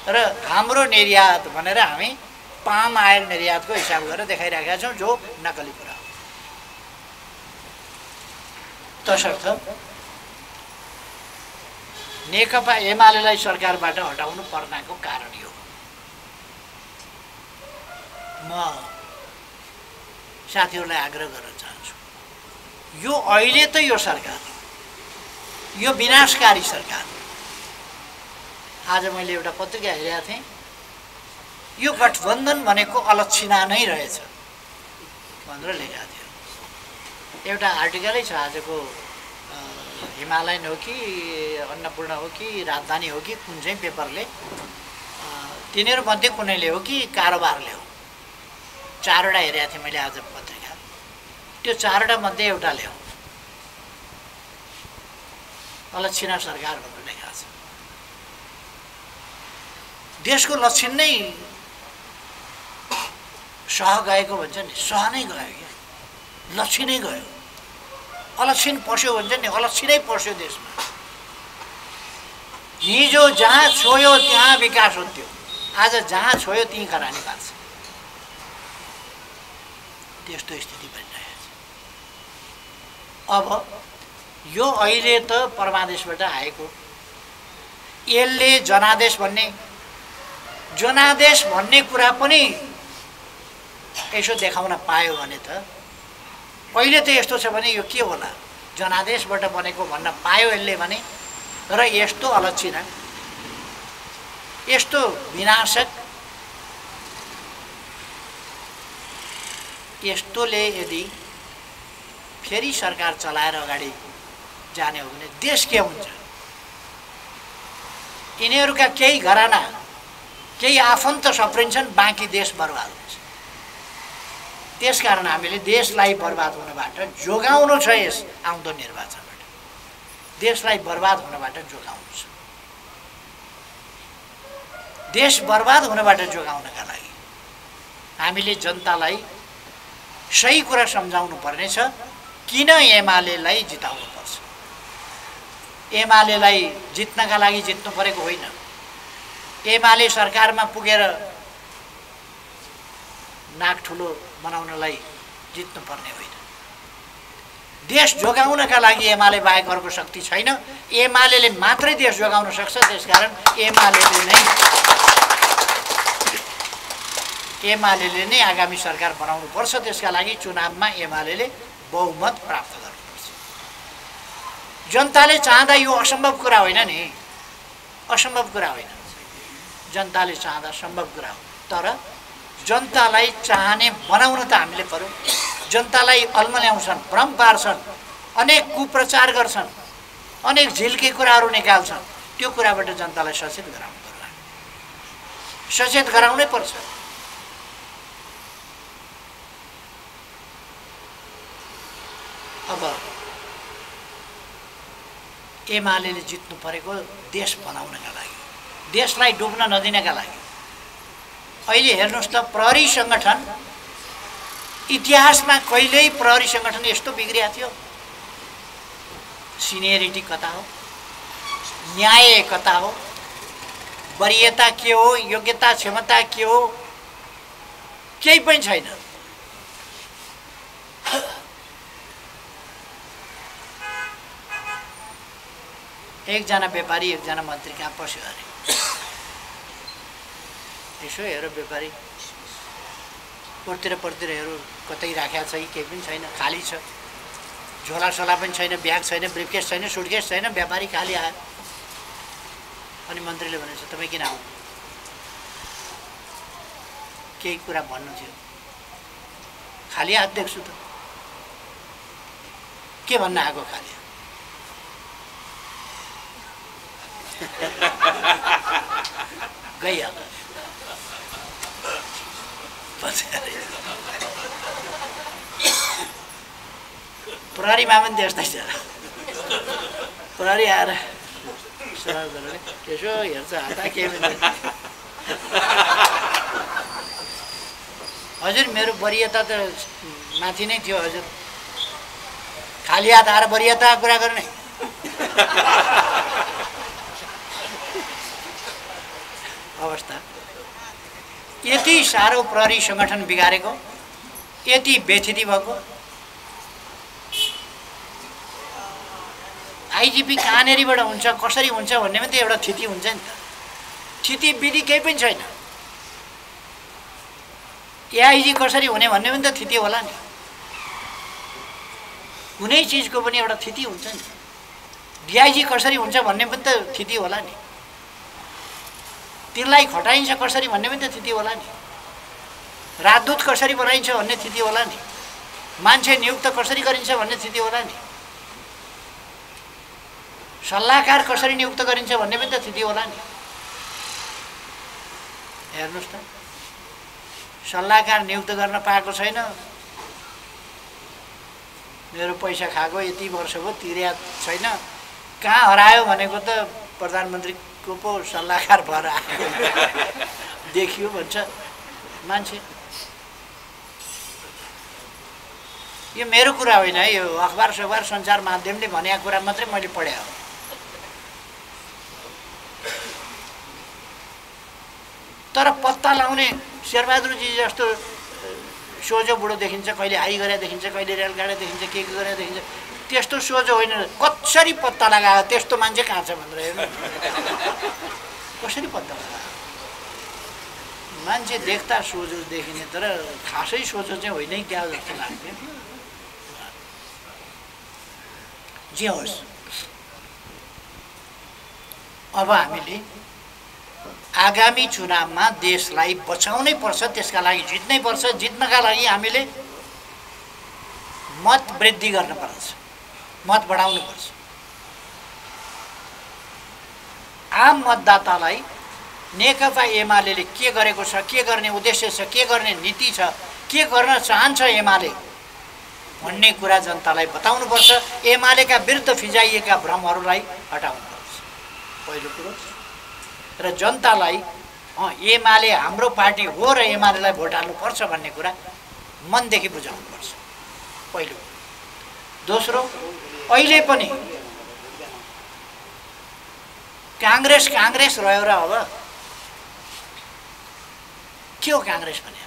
र हाम्रो निर्यात भनेर हामी पाम आयल निर्यातको हिसाब गरेर देखाइरहेका छौँ, जो नक्कली कुरा हो। तसर्थ नेकपा एमालेलाई सरकारबाट हटाउनु पर्नाको कारण यो। म साथीहरूलाई आग्रह गर्न चाहन्छु, यो अहिले त यो सरकार, यो विनाशकारी सरकार, आज मैले एउटा पत्रिका हेरेको थिएँ, यो गठबन्धन भनेको अलक्षिणा नै रहेछ भनेर लेखेको थियो। एउटा आर्टिकलै छ आजको, हिमालयन हो कि अन्नपूर्ण हो कि राजधानी हो कि कुन चाहिँ पेपरले, तिनीहरूमध्ये कुनैले हो कि कारोबारले हो, चारवटा हेरेको थिएँ मैले आज पत्रिका, त्यो चारवटा मध्ये एउटाले हो अलक्षिणा सरकार भनेर लेखेको छ। देशको लक्षण नै सह गएको भन्छ नि, सह नै गयो क्या, लक्षणै गयो। अलक्षण पस्यो भन्छ नि, अलक्षणै पस्यो देशमा। हिजो जहाँ छोयो त्यहाँ विकास हुन्थ्यो, आज जहाँ छोयो त्यहीँ खरानी पार्छ, त्यस्तो स्थिति बनिरहेको छ। अब यो अहिले त परमादेशबाट आएको, यसले जनादेश भन्ने कुरा पनि यसो देखाउन पायो भने त, अहिले त यस्तो छ भने यो के होला, जनादेशबाट बनेको भन्न पायो यसले भने, र यस्तो अलक्षिणा, यस्तो विनाशक, यस्तोले यदि फेरि सरकार चलाएर अगाडि जाने हो भने देश के हुन्छ? यिनीहरूका केही घराना, केही आफन्त सप्रिन्छन्, बाँकी देश बर्बाद हुन्छ। त्यसकारण हामीले देशलाई बर्बाद हुनबाट जोगाउनु छ। यस आउँदो निर्वाचनबाट देशलाई बर्बाद हुनबाट जोगाउनु छ। देश बर्बाद हुनबाट जोगाउनका लागि हामीले जनतालाई सही कुरा सम्झाउनु पर्नेछ। किन एमालेलाई जिताउनु पर्छ? एमालेलाई जित्नका लागि जित्नु परेको होइन। एमाले सरकारमा पुगेर नाक ठुलो बनाउनलाई जित्नु पर्ने होइन। देश जोगाउनका लागि एमाले बाहेक अर्को शक्ति छैन। एमालेले मात्रै देश जोगाउन सक्छ। त्यसकारण एमालेले नै आगामी सरकार बनाउनु पर्छ। त्यसका लागि चुनावमा एमालेले बहुमत प्राप्त गर्नुपर्छ। जनताले चाहँदा यो असम्भव कुरा होइन नि, असम्भव कुरा होइन। जनताले चाहँदा सम्भव कुरा हो, तर जनतालाई चाहने बनाउन त हामीले पर्यो। जनतालाई अल्मल्याउँछन्, भ्रम पार्छन्, अनेक कुप्रचार गर्छन्, अनेक झिल्के कुराहरू निकाल्छन्। त्यो कुराबाट जनतालाई सचेत गराउनु पर्यो। सचेत गराउनै पर्छ। अब एमालेले जित्नु परेको देश बनाउनका लागि, देशलाई डुब्न नदिनका लागि। अहिले हेर्नुहोस् त, प्रहरी सङ्गठन, इतिहासमा कहिल्यै प्रहरी सङ्गठन यस्तो बिग्रिया थियो? सिनियरिटी कता हो, न्याय कता हो, वरियता के हो, योग्यता क्षमता के हो, केही पनि छैन। एकजना व्यापारी एकजना मन्त्री कहाँ पस्यो अरे, यसो हेर व्यापारी पर्तिर हेरौँ, कतै राखेको छ कि केही पनि छैन, खाली छ। झोला सोला पनि छैन, ब्याग छैन, ब्रिफकेस छैन, सुटकेस छैन, व्यापारी खाली आयो। अनि मन्त्रीले भनेछ, तपाईँ किन आउनु? केही कुरा भन्नु थियो? खाली हात देख्छु त। के भन्न आएको खाली? गइहाल्यो। प्रहरीमा पनि त्यस्तै छ। प्रहरी आएर यसो हेर्छ हात के हजुर मेरो वरियता त माथि नै थियो हजुर, खाली हात आएर वरियता कुरा गर्ने अवस्था। यति साह्रो प्रहरी सङ्गठन बिगारेको, यति बेथिति भएको। आइजिपी कहाँनेरिबाट हुन्छ कसरी हुन्छ भन्ने पनि त एउटा थिति हुन्छ नि त। थिति विधि केही पनि छैन। एआइजी कसरी हुने भन्ने पनि त थिति होला नि। कुनै चिजको पनि एउटा थिति हुन्छ नि। डिआइजी कसरी हुन्छ भन्ने पनि त थिति होला नि। तिनलाई खटाइन्छ कसरी भन्ने पनि त थिति होला नि। राजदूत कसरी बनाइन्छ भन्ने थिति होला नि। मान्छे नियुक्त कसरी गरिन्छ भन्ने थिति होला नि। सल्लाहकार कसरी नियुक्त गरिन्छ भन्ने पनि त थिति होला नि। हेर्नुहोस् त, सल्लाहकार नियुक्त गर्न पाएको छैन। मेरो पैसा खाएको यति वर्ष भयो तिर्या छैन, कहाँ हरायो भनेको त प्रधानमन्त्रीको पो सल्लाहकार भएर आयो देखियो भन्छ मान्छे। यो मेरो कुरा होइन है, यो अखबार सखबार सञ्चार माध्यमले भनेको कुरा मात्रै मैले पढे हो। तर पत्ता लगाउने शेरबहादुरजी जस्तो सोझो बुढो देखिन्छ, कहिले हाई गरे देखिन्छ, कहिले रेलगाडी देखिन्छ, के गरे देखिन्छ, त्यस्तो सोझो होइन। कसरी पत्ता लगायो त्यस्तो मान्छे कहाँ छ भनेर हेर्नु, कसरी पत्ता लगायो। मान्छे देख्दा सोझो देखिने तर खासै सोझो चाहिँ होइन क्या जस्तो लाग्थ्यो। जे होस्, अब हामीले आगामी चुनावमा देशलाई बचाउनै पर्छ, त्यसका लागि जित्नै पर्छ। जित्नका लागि हामीले मत वृद्धि गर्नुपर्छ, मत बढाउनुपर्छ। आम मतदातालाई नेकपा एमाले के गरेको छ, के गर्ने उद्देश्य छ, के गर्ने नीति छ, के गर्न चाहन्छ एमाले भन्ने कुरा जनतालाई बताउनुपर्छ। एमालेका विरुद्ध फिजाइएका भ्रमहरूलाई हटाउनुपर्छ पहिलो कुरो। र जनतालाई एमाले हाम्रो पार्टी हो र एमालेलाई भोट हाल्नुपर्छ भन्ने कुरा मनदेखि बुझाउनुपर्छ पहिलो। दोस्रो, अहिले पनि काङ्ग्रेस काङ्ग्रेस रह्यो र अब के हो काङ्ग्रेस भने?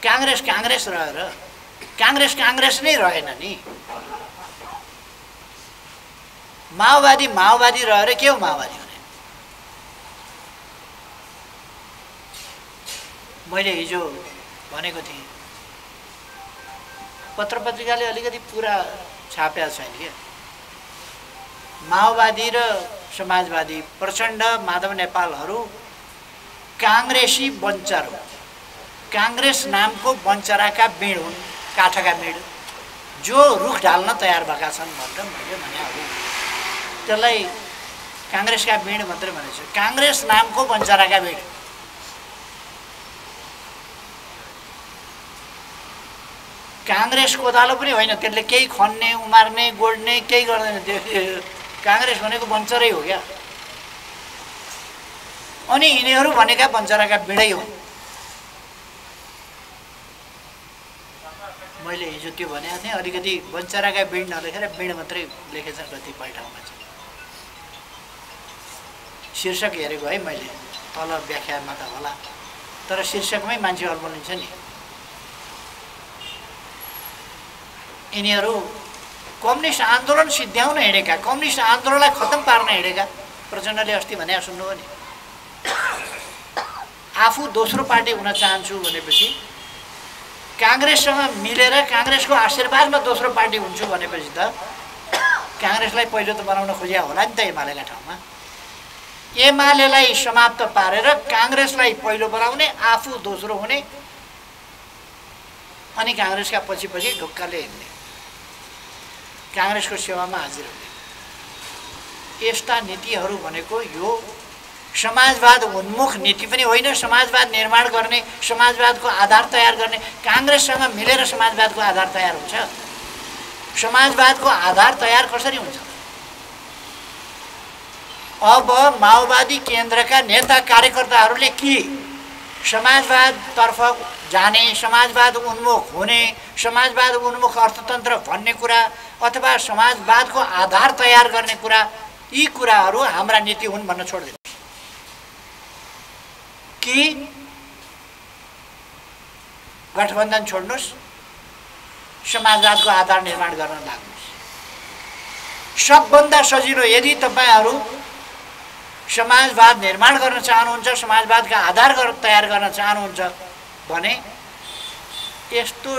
काङ्ग्रेस काङ्ग्रेस रह्यो र काङ्ग्रेस काङ्ग्रेस नै रहेन नि। माओवादी माओवादी रह्यो र के हो माओवादी भने? मैले हिजो भनेको थिएँ, पत्र पत्रिकाले अलिकति पुरा छापेको छैन क्या। माओवादी र समाजवादी प्रचण्ड माधव नेपालहरू काङ्ग्रेसी बन्चर हो। काङ्ग्रेस नामको बन्चराका बिँड हुन्, काठका बिँड जो रुख ढाल्न तयार भएका छन् भनेर मैले भने हो। त्यसलाई काङ्ग्रेसका बिँड मात्रै भनेको छु। काङ्ग्रेस नामको बन्चराका बिँड। काङ्ग्रेस कोदालो पनि होइन, त्यसले केही खन्ने उमार्ने गोड्ने केही गर्दैन। त्यो काङ्ग्रेस भनेको बन्चरै हो क्या। अनि यिनीहरू भनेका बन्चराका बिँडै हुन्। मैले हिजो त्यो भनेको थिएँ, अलिकति बन्चराका बिँड नलेखेर बिँड मात्रै लेखेछ कतिपय ठाउँमा चाहिँ। शीर्षक हेरेको है मैले, तल व्याख्यामा त होला, तर शीर्षकमै मान्छे अल्मलिन्छ नि। यिनीहरू कम्युनिस्ट आन्दोलन सिद्ध्याउन हिँडेका, कम्युनिस्ट आन्दोलनलाई खत्तम पार्न हिँडेका। प्रचण्डले अस्ति भने सुन्नुभयो नि, आफू दोस्रो पार्टी हुन चाहन्छु भनेपछि, काङ्ग्रेससँग मिलेर काङ्ग्रेसको आशीर्वादमा दोस्रो पार्टी हुन्छु भनेपछि त काङ्ग्रेसलाई पहिलो त बनाउन खोजिया होला नि त एमालेका ठाउँमा। एमालेलाई समाप्त पारेर काङ्ग्रेसलाई पहिलो बनाउने, आफू दोस्रो हुने, अनि काङ्ग्रेसका पछि पछि ढुक्काले हिँड्ने, काङ्ग्रेसको सेवामा हाजिर हुने। यस्ता नीतिहरू भनेको यो समाजवाद उन्मुख नीति पनि होइन। समाजवाद निर्माण गर्ने, समाजवादको आधार तयार गर्ने, काङ्ग्रेससँग मिलेर समाजवादको आधार तयार हुन्छ। समाजवादको आधार तयार कसरी हुन्छ? अब माओवादी केन्द्रका नेता कार्यकर्ताहरूले के समाजवादतर्फ जाने, समाजवाद उन्मुख हुने, समाजवाद उन्मुख अर्थतन्त्र भन्ने कुरा अथवा समाजवादको आधार तयार गर्ने कुरा, यी कुराहरू हाम्रा नीति हुन् भन्न छोडिदिनुहोस् कि गठबन्धन छोड्नुहोस्, समाजवादको आधार निर्माण गर्न लाग्नुहोस्। सबभन्दा सजिलो यदि तपाईहरू समाजवाद निर्माण गर्न चाहनुहुन्छ, समाजवादका आधार तयार गर्न चाहनुहुन्छ भने यस्तो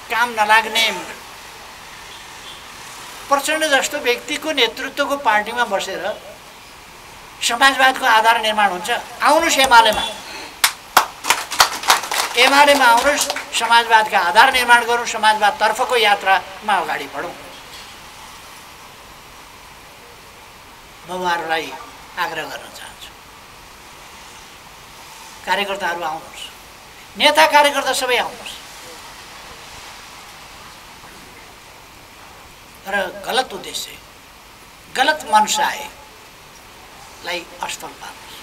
काम नलाग्ने प्रचण्ड जस्तो व्यक्तिको नेतृत्वको पार्टीमा बसेर समाजवादको आधार निर्माण हुन्छ? आउनुहोस् एमालेमा आउनुहोस्, समाजवादका आधार निर्माण गरौँ, समाजवादतर्फको यात्रामा अगाडि बढौँ। म उहाँहरूलाई आग्रह गर्न चाहन्छु, कार्यकर्ताहरू आउनुहोस्, नेता कार्यकर्ता सबै आउनुहोस् र गलत उद्देश्य, गलत मनसायलाई असफल पार्नुहोस्।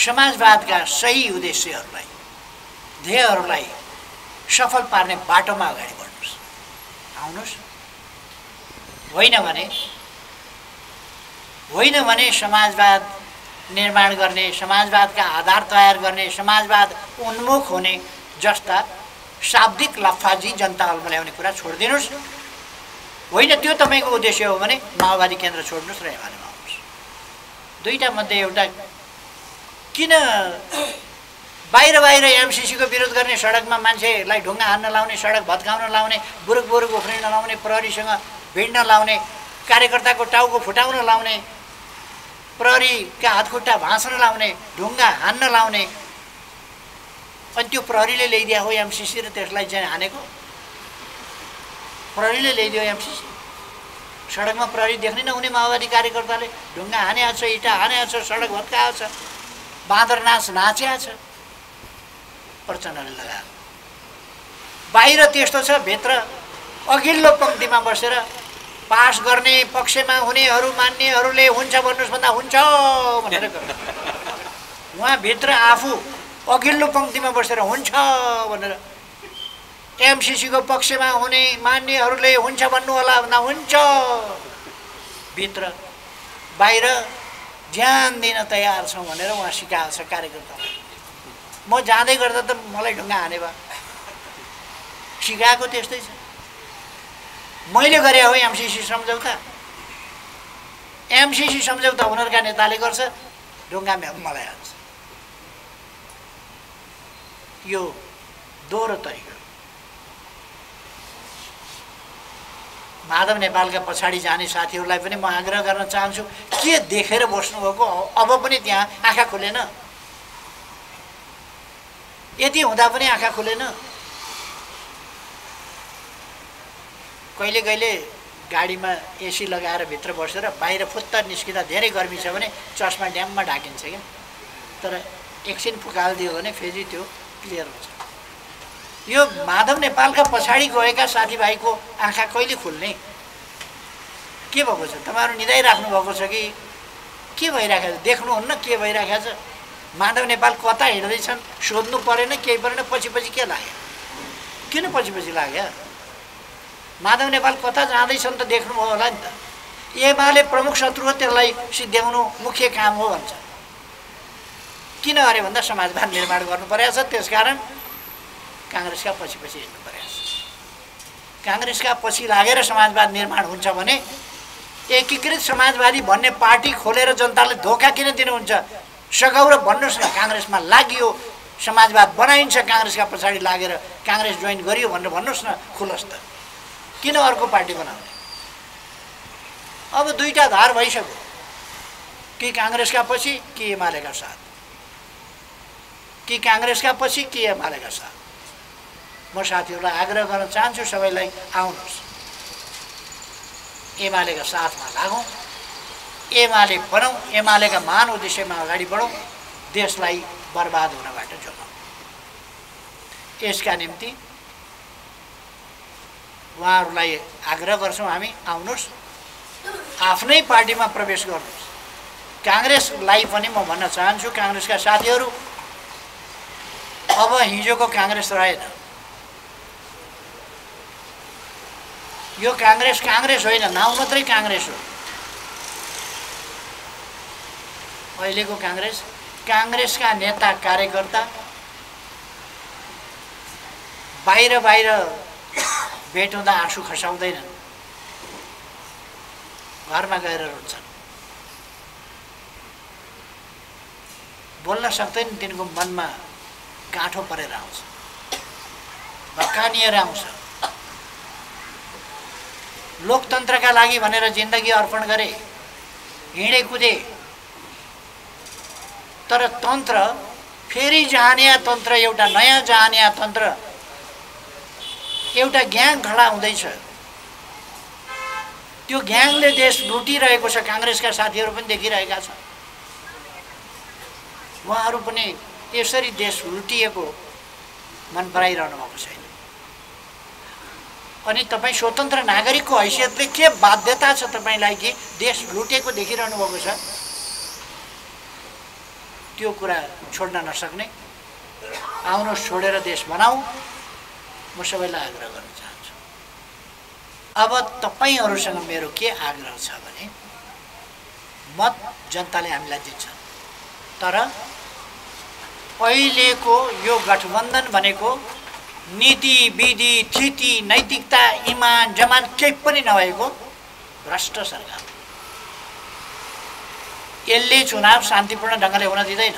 समाजवादका सही उद्देश्यहरूलाई, ध्येयहरूलाई सफल पार्ने बाटोमा अगाडि बढ्नुहोस्, आउनुहोस्। होइन भने समाजवाद निर्माण गर्ने, समाजवादका आधार तयार गर्ने, समाजवाद उन्मुख हुने जस्ता शाब्दिक लफ्फाजी जनता हलमा ल्याउने कुरा छोडिदिनुहोस्। होइन त्यो तपाईँको उद्देश्य हो भने माओवादी केन्द्र छोड्नुहोस् र एमालेमा आउनुहोस्। दुईटा मध्ये एउटा किन बाहिर एमसीसीको विरोध गर्ने, सडकमा मान्छेलाई ढुङ्गा हान्न लाउने, सडक भत्काउन लाउने, बुरुक उफ्रिन लाउने, प्रहरीसँग भिड्न लाउने, कार्यकर्ताको टाउको फुटाउन लाउने, प्रहरीका हातखुट्टा भाँच्न लाउने, ढुङ्गा हान्न लाउने, अनि त्यो प्रहरीले ल्याइदिया हो एमसीसी र त्यसलाई चाहिँ हानेको? प्रहरीले ल्याइदियो एमसीसी? सडकमा प्रहरी देख्नै नहुने माओवादी कार्यकर्ताले ढुङ्गा हानेको छ, इँटा हानेको छ, सडक भत्काएको छ, बाँदर नाच नाचेको छ, प्रचण्डले लगाएको। बाहिर त्यस्तो छ, भित्र अघिल्लो पङ्क्तिमा बसेर पास गर्ने पक्षमा हुनेहरू मान्नेहरूले हुन्छ भन्नुहोस् भन्दा हुन्छ भनेर उहाँ भित्र आफू अघिल्लो पङ्क्तिमा बसेर हुन्छ भनेर एमसीसीको पक्षमा हुने मान्नेहरूले हुन्छ भन्नु होला भन्दा हुन्छ, भित्र बाहिर ध्यान दिन तयार छौँ भनेर उहाँ सिकाएको छ कार्यकर्तालाई। म जाँदै गर्दा त मलाई ढुङ्गा हाने भयो, सिकाएको त्यस्तै छ। मैले गरे हो एमसीसी सम्झौता, एमसीसी सम्झौता उनीहरूका नेताले गर्छ, ढुङ्गा मलाई हान्छ। यो दोहोरो तरिका। माधव नेपालका पछाडि जाने साथीहरूलाई पनि म आग्रह गर्न चाहन्छु, के देखेर बस्नुभएको? अब पनि त्यहाँ आँखा खुलेन, यति हुँदा पनि आँखा खुलेन। कहिले कहिले गाडीमा एसी लगाएर भित्र बसेर बाहिर फुत्त निस्किँदा धेरै गर्मी छ भने चस्मा ड्याममा ढाकिन्छ क्या, तर एकछिन फुकालिदियो भने फेरि त्यो क्लियर हुन्छ। यो माधव नेपालका पछाडि गएका साथीभाइको आँखा कहिले खुल्ने? के भएको छ? तपाईँहरू निदाइराख्नु भएको छ कि के भइरहेको छ? देख्नुहुन्न के भइरहेको छ? माधव नेपाल कता हिँड्दैछन् सोध्नु परेन, केही परेन, पछि के लाग्यो? किन पछि लाग्यो? माधव नेपाल कता जाँदैछन् त देख्नुभयो होला नि त। एमाले प्रमुख शत्रु हो, त्यसलाई सिद्ध्याउनु मुख्य काम हो भन्छ। किन अरे भन्दा समाजवाद निर्माण गर्नु परेको छ, त्यसकारण काङ्ग्रेसका पछि हिँड्नु परेको छ। काङ्ग्रेसका पछि लागेर समाजवाद निर्माण हुन्छ भने एकीकृत समाजवादी भन्ने पार्टी खोलेर जनताले धोका किन दिनुहुन्छ? सघाउ र भन्नुहोस् न, काङ्ग्रेसमा लागियो, समाजवाद बनाइन्छ, काङ्ग्रेसका पछाडि लागेर काङ्ग्रेस जोइन गरियो भनेर भन्नुहोस् न, खुलोस् त। किन अर्को पार्टी बनाउने? अब दुईटा धार भइसक्यो, कि काङ्ग्रेसका पछि कि एमालेका साथ, कि काङ्ग्रेसका पछि कि एमालेका साथ। म साथीहरूलाई आग्रह गर्न चाहन्छु, सबैलाई आउनुहोस्, एमालेका साथमा लागौँ, एमाले बनाऊँ, एमालेका महान उद्देश्यमा अगाडि बढौँ, देशलाई बर्बाद हुनबाट जोगाउँ। यसका निम्ति उहाँहरूलाई आग्रह गर्छौँ हामी, आउनुहोस्, आफ्नै पार्टीमा प्रवेश गर्नुहोस्। काङ्ग्रेसलाई पनि म भन्न चाहन्छु, काङ्ग्रेसका साथीहरू, अब हिजोको काङ्ग्रेस रहेन। यो काङ्ग्रेस काङ्ग्रेस होइन, नाउँ मात्रै काङ्ग्रेस हो। अहिलेको काङ्ग्रेस, काङ्ग्रेसका नेता कार्यकर्ता बाहिर बाहिर भेट हुँदा आँसु खसाउँदैनन्, घरमा गएर रुन्छन्। बोल्न सक्दैन, तिनको मनमा गाँठो परेर आउँछ, भकानिएर आउँछ। लोकतन्त्रका लागि भनेर जिन्दगी अर्पण गरे, हिँडे कुदे, तर तन्त्र फेरि जहानिया तन्त्र, एउटा नयाँ जहानिया तन्त्र, एउटा ग्याङ खडा हुँदैछ। त्यो ग्याङले देश लुटिरहेको छ। काङ्ग्रेसका साथीहरू पनि देखिरहेका छन्, उहाँहरू पनि यसरी देश लुटिएको मन पराइरहनु भएको छैन। अनि तपाईँ स्वतन्त्र नागरिकको हैसियतले के बाध्यता छ तपाईँलाई कि देश लुटेको देखिरहनु भएको छ? त्यो कुरा छोड्न नसक्ने, आउनुहोस् छोडेर देश बनाऊ, म सबैलाई आग्रह गर्न चाहन्छु। अब तपाईँहरूसँग मेरो के आग्रह छ भने, मत जनताले हामीलाई दिन्छ, तर अहिलेको यो गठबन्धन भनेको नीति विधि थिति नैतिकता इमान जमान केही पनि नभएको भ्रष्ट सरकार। यसले चुनाव शान्तिपूर्ण ढङ्गले हुन दिँदैन,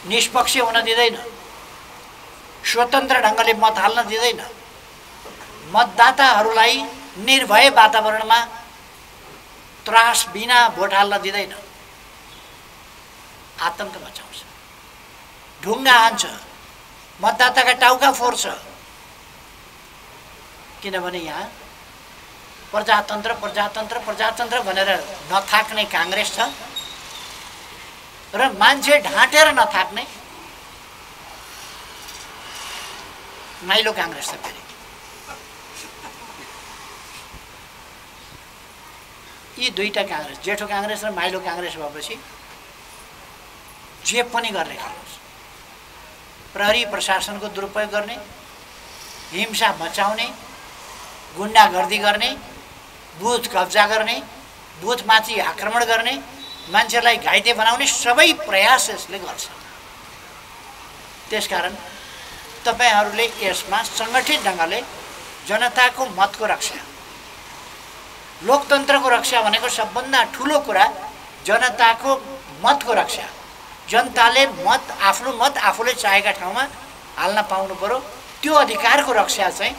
निष्पक्ष हुन दिँदैन, स्वतन्त्र ढङ्गले मत हाल्न दिँदैन, मतदाताहरूलाई निर्भय वातावरणमा त्रास बिना भोट हाल्न दिँदैन, आतंक मचाउँछ, ढुङ्गा हान्छ, मतदाताका टाउका फोर्छ। किनभने यहाँ प्रजातन्त्र प्रजातन्त्र प्रजातन्त्र भनेर नथाक्ने काङ्ग्रेस छ र मान्छे ढाँटेर नथाक्ने माइलो काङ्ग्रेस छ। फेरि यी दुईटा काङ्ग्रेस, जेठो काङ्ग्रेस र माइलो काङ्ग्रेस भएपछि जे पनि गर्ने खानुहोस्। प्रहरी प्रशासनको दुरुपयोग गर्ने, हिंसा मचाउने, गुन्डागर्दी गर्ने, बुथ कब्जा गर्ने, बुथमाथि आक्रमण गर्ने, मान्छेलाई घाइते बनाउने सबै प्रयास यसले गर्छ। त्यसकारण तपाईहरूले यसमा सङ्गठित ढङ्गले जनताको मतको रक्षा, लोकतन्त्रको रक्षा भनेको सबभन्दा ठुलो कुरा जनताको मतको रक्षा। जनताले मत, आफ्नो मत आफूले चाहेका ठाउँमा हाल्न पाउनु पर्यो। त्यो अधिकारको रक्षा चाहिँ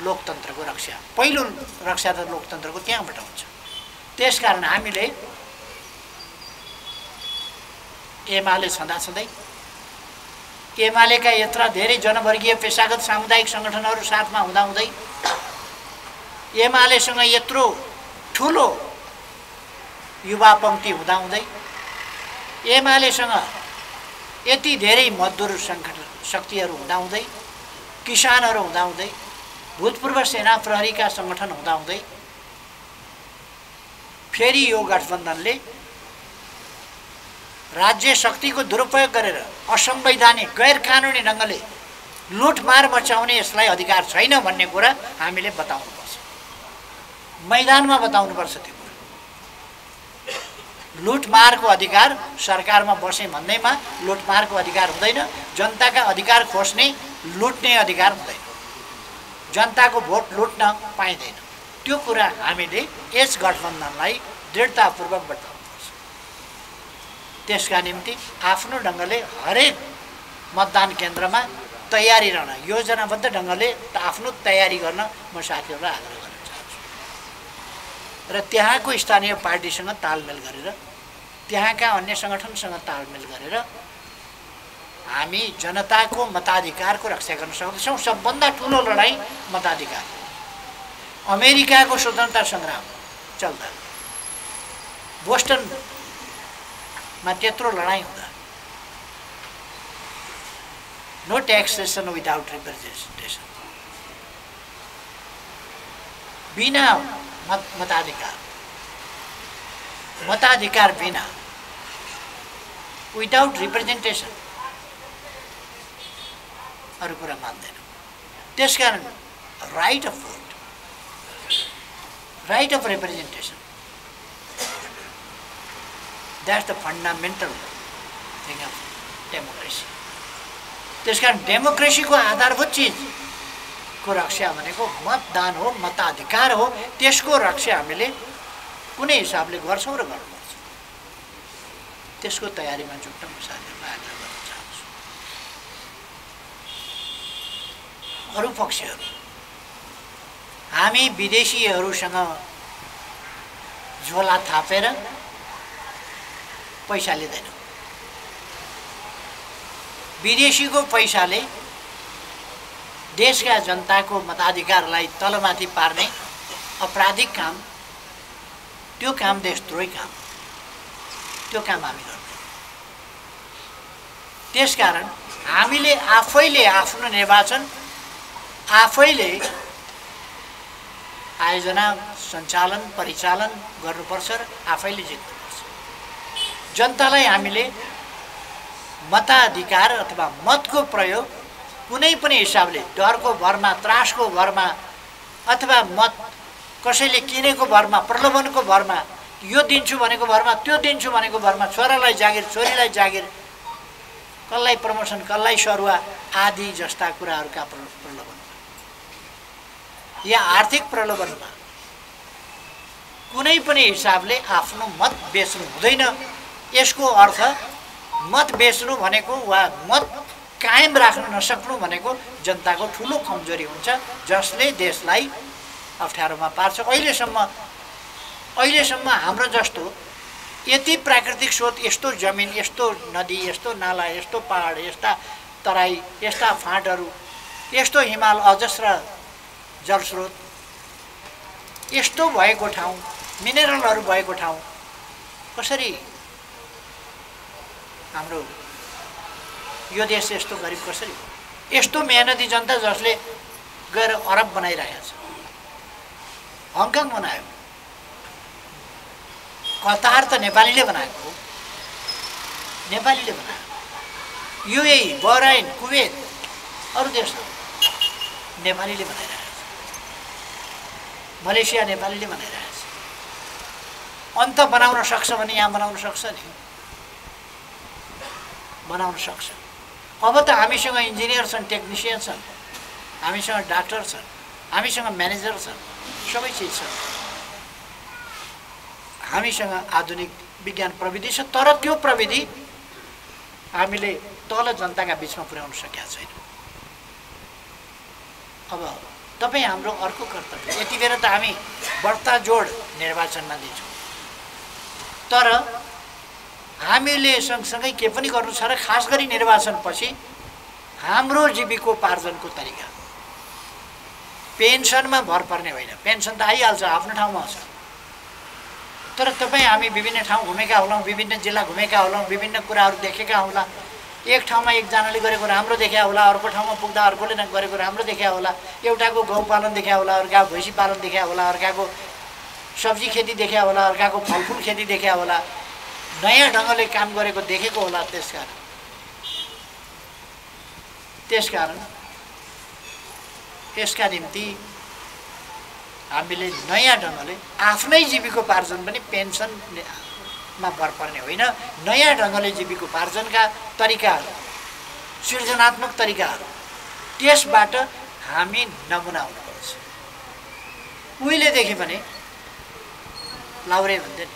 लोकतन्त्रको रक्षा। पहिलो रक्षा त लोकतन्त्रको त्यहाँबाट हुन्छ। त्यसकारण हामीले एमाले छँदाछँदै, एमालेका यत्र धेरै जनवर्गीय पेशागत सामुदायिक सङ्गठनहरू साथमा हुँदाहुँदै, एमालेसँग यत्रो ठुलो युवा पङ्क्ति हुँदाहुँदै, एमालेसँग यति धेरै मजदुर शक्तिहरू हुँदाहुँदै, किसानहरू हुँदाहुँदै, भूतपूर्व सेना प्रहरीका सङ्गठन हुँदाहुँदै, फेरि यो गठबन्धनले राज्य शक्तिको दुरुपयोग गरेर असंवैधानिक गैर कानुनी ढङ्गले लुटमार मचाउने यसलाई अधिकार छैन भन्ने कुरा हामीले बताउनुपर्छ, मैदानमा बताउनुपर्छ। त्यो कुरा लुटमारको अधिकार सरकारमा बसे भन्दैमा लुटमारको अधिकार हुँदैन, जनताका अधिकार खोज्ने लुट्ने अधिकार हुँदैन, जनताको भोट लुट्न पाइँदैन। त्यो कुरा हामीले यस गठबन्धनलाई दृढतापूर्वक बताउनुपर्छ। त्यसका निम्ति आफ्नो ढङ्गले हरेक मतदान केन्द्रमा तयारी रहन, योजनाबद्ध ढङ्गले आफ्नो तयारी गर्न म साथीहरूलाई आग्रह गर्न चाहन्छु। र त्यहाँको स्थानीय पार्टीसँग तालमेल गरेर, त्यहाँका अन्य सङ्गठनसँग तालमेल गरेर हामी जनताको मताधिकारको रक्षा गर्न सक्दछौँ। सबभन्दा ठुलो लडाइँ मताधिकार। अमेरिकाको स्वतन्त्रता सङ्ग्राम चल्दा बोस्टनमा त्यत्रो लडाइँ हुँदा नो ट्याक्सेसन विदाउट रिप्रेजेन्टेसन, बिना मताधिकार बिना विदाउट रिप्रेजेन्टेसन अरू कुरा मान्दैन। त्यसकारण right of vote, right of representation, that's the fundamental thing of democracy. त्यसकारण डेमोक्रेसीको आधारभूत चिजको रक्षा भनेको मतदान हो, मताधिकार हो। त्यसको रक्षा हामीले कुनै हिसाबले गर्छौँ र गर्नुपर्छ। त्यसको तयारीमा जुट्न म साथीहरूलाई आग्रह गर्न चाहन्छु। अरू पक्षहरू, हामी विदेशीहरूसँग झोला थापेर पैसा लिँदैनौँ। विदेशीको पैसाले देशका जनताको मताधिकारलाई तलमाथि पार्ने अपराधिक काम, त्यो काम देशद्रोही काम, त्यो काम हामी गर्दैनौँ। त्यसकारण हामीले आफैले आफ्नो निर्वाचन आफैले आयोजना, सञ्चालन, परिचालन गर्नुपर्छ र आफैले जित्नुपर्छ। जनतालाई हामीले मताधिकार अथवा मतको प्रयोग कुनै पनि हिसाबले डरको भरमा, त्रासको भरमा अथवा मत कसैले किनेको भरमा, प्रलोभनको भरमा, यो दिन्छु भनेको भरमा, त्यो दिन्छु भनेको भरमा, छोरालाई जागिर, छोरीलाई जागिर, कसलाई प्रमोसन, कसलाई सरुवा आदि जस्ता कुराहरूका प्रलोभनमा या आर्थिक प्रलोभनमा कुनै पनि हिसाबले आफ्नो मत बेच्नु हुँदैन। यसको अर्थ मत बेच्नु भनेको वा मत कायम राख्न नसक्नु भनेको जनताको ठुलो कमजोरी हुन्छ, जसले देशलाई अप्ठ्यारोमा पार्छ। अहिलेसम्म हाम्रो जस्तो यति प्राकृतिक स्रोत, यस्तो जमिन, यस्तो नदी, यस्तो नाला, यस्तो पहाड, यस्ता तराई, यस्ता फाँटहरू, यस्तो हिमाल, अजस्र जलस्रोत, यस्तो भएको ठाउँ, मिनेरलहरू भएको ठाउँ कसरी हाम्रो यो देश यस्तो गरिब कसरी हो? यस्तो मेहनती जनता जसले गएर अरब बनाइरहेको छ, हङकङ बनायो, कतार त नेपालीले बनाएको हो, नेपालीले बनायो, युएई, बहराइन, कुवेत, अरू देशहरू नेपालीले बनाइरहेको छ, मलेसिया नेपालीले बनाइरहेको छ। अन्त बनाउन सक्छ भने यहाँ बनाउन सक्छ नि, बनाउन सक्छ। अब त हामीसँग इन्जिनियर छन्, टेक्निसियन छन्, हामीसँग डाक्टर छन्, हामीसँग म्यानेजर छन्, सबै चिज छ, हामीसँग आधुनिक विज्ञान प्रविधि छ। तर त्यो प्रविधि हामीले तल जनताका बिचमा पुर्याउन सकेका छैनौँ। अब तपाईँ हाम्रो अर्को कर्तव्य, यति बेला त हामी बढ्ता जोड निर्वाचनमा दिन्छौँ, तर हामीले सँगसँगै के पनि गर्नु छ र खास गरी निर्वाचनपछि हाम्रो जीविकोपार्जनको तरिका पेन्सनमा भर पर्ने होइन। पेन्सन त आइहाल्छ, आफ्नो ठाउँमा छ, तर तपाईँ हामी विभिन्न ठाउँ घुमेका होलाौँ, विभिन्न जिल्ला घुमेका होलाौँ, विभिन्न कुराहरू देखेका होला। एक ठाउँमा एकजनाले गरेको राम्रो देखा होला, अर्को ठाउँमा पुग्दा अर्कोले गरेको राम्रो देखा होला। एउटाको गहुँ पालन देखा होला, अर्काको भैँसी पालन देखा होला, अर्काको सब्जी खेती देखा होला, अर्काको फलफुल खेती देखा होला, नयाँ ढङ्गले काम गरेको देखेको होला। त्यसकारण यसका निम्ति हामीले नयाँ ढङ्गले आफ्नै जीविकोपार्जन पनि पेन्सनमा भर पर्ने होइन, नयाँ ढङ्गले जीविकोपार्जनका तरिकाहरू, सृजनात्मक तरिकाहरू, त्यसबाट हामी नमुना हुनुपर्छ। उहिलेदेखि पनि लाउरे भन्थे नि,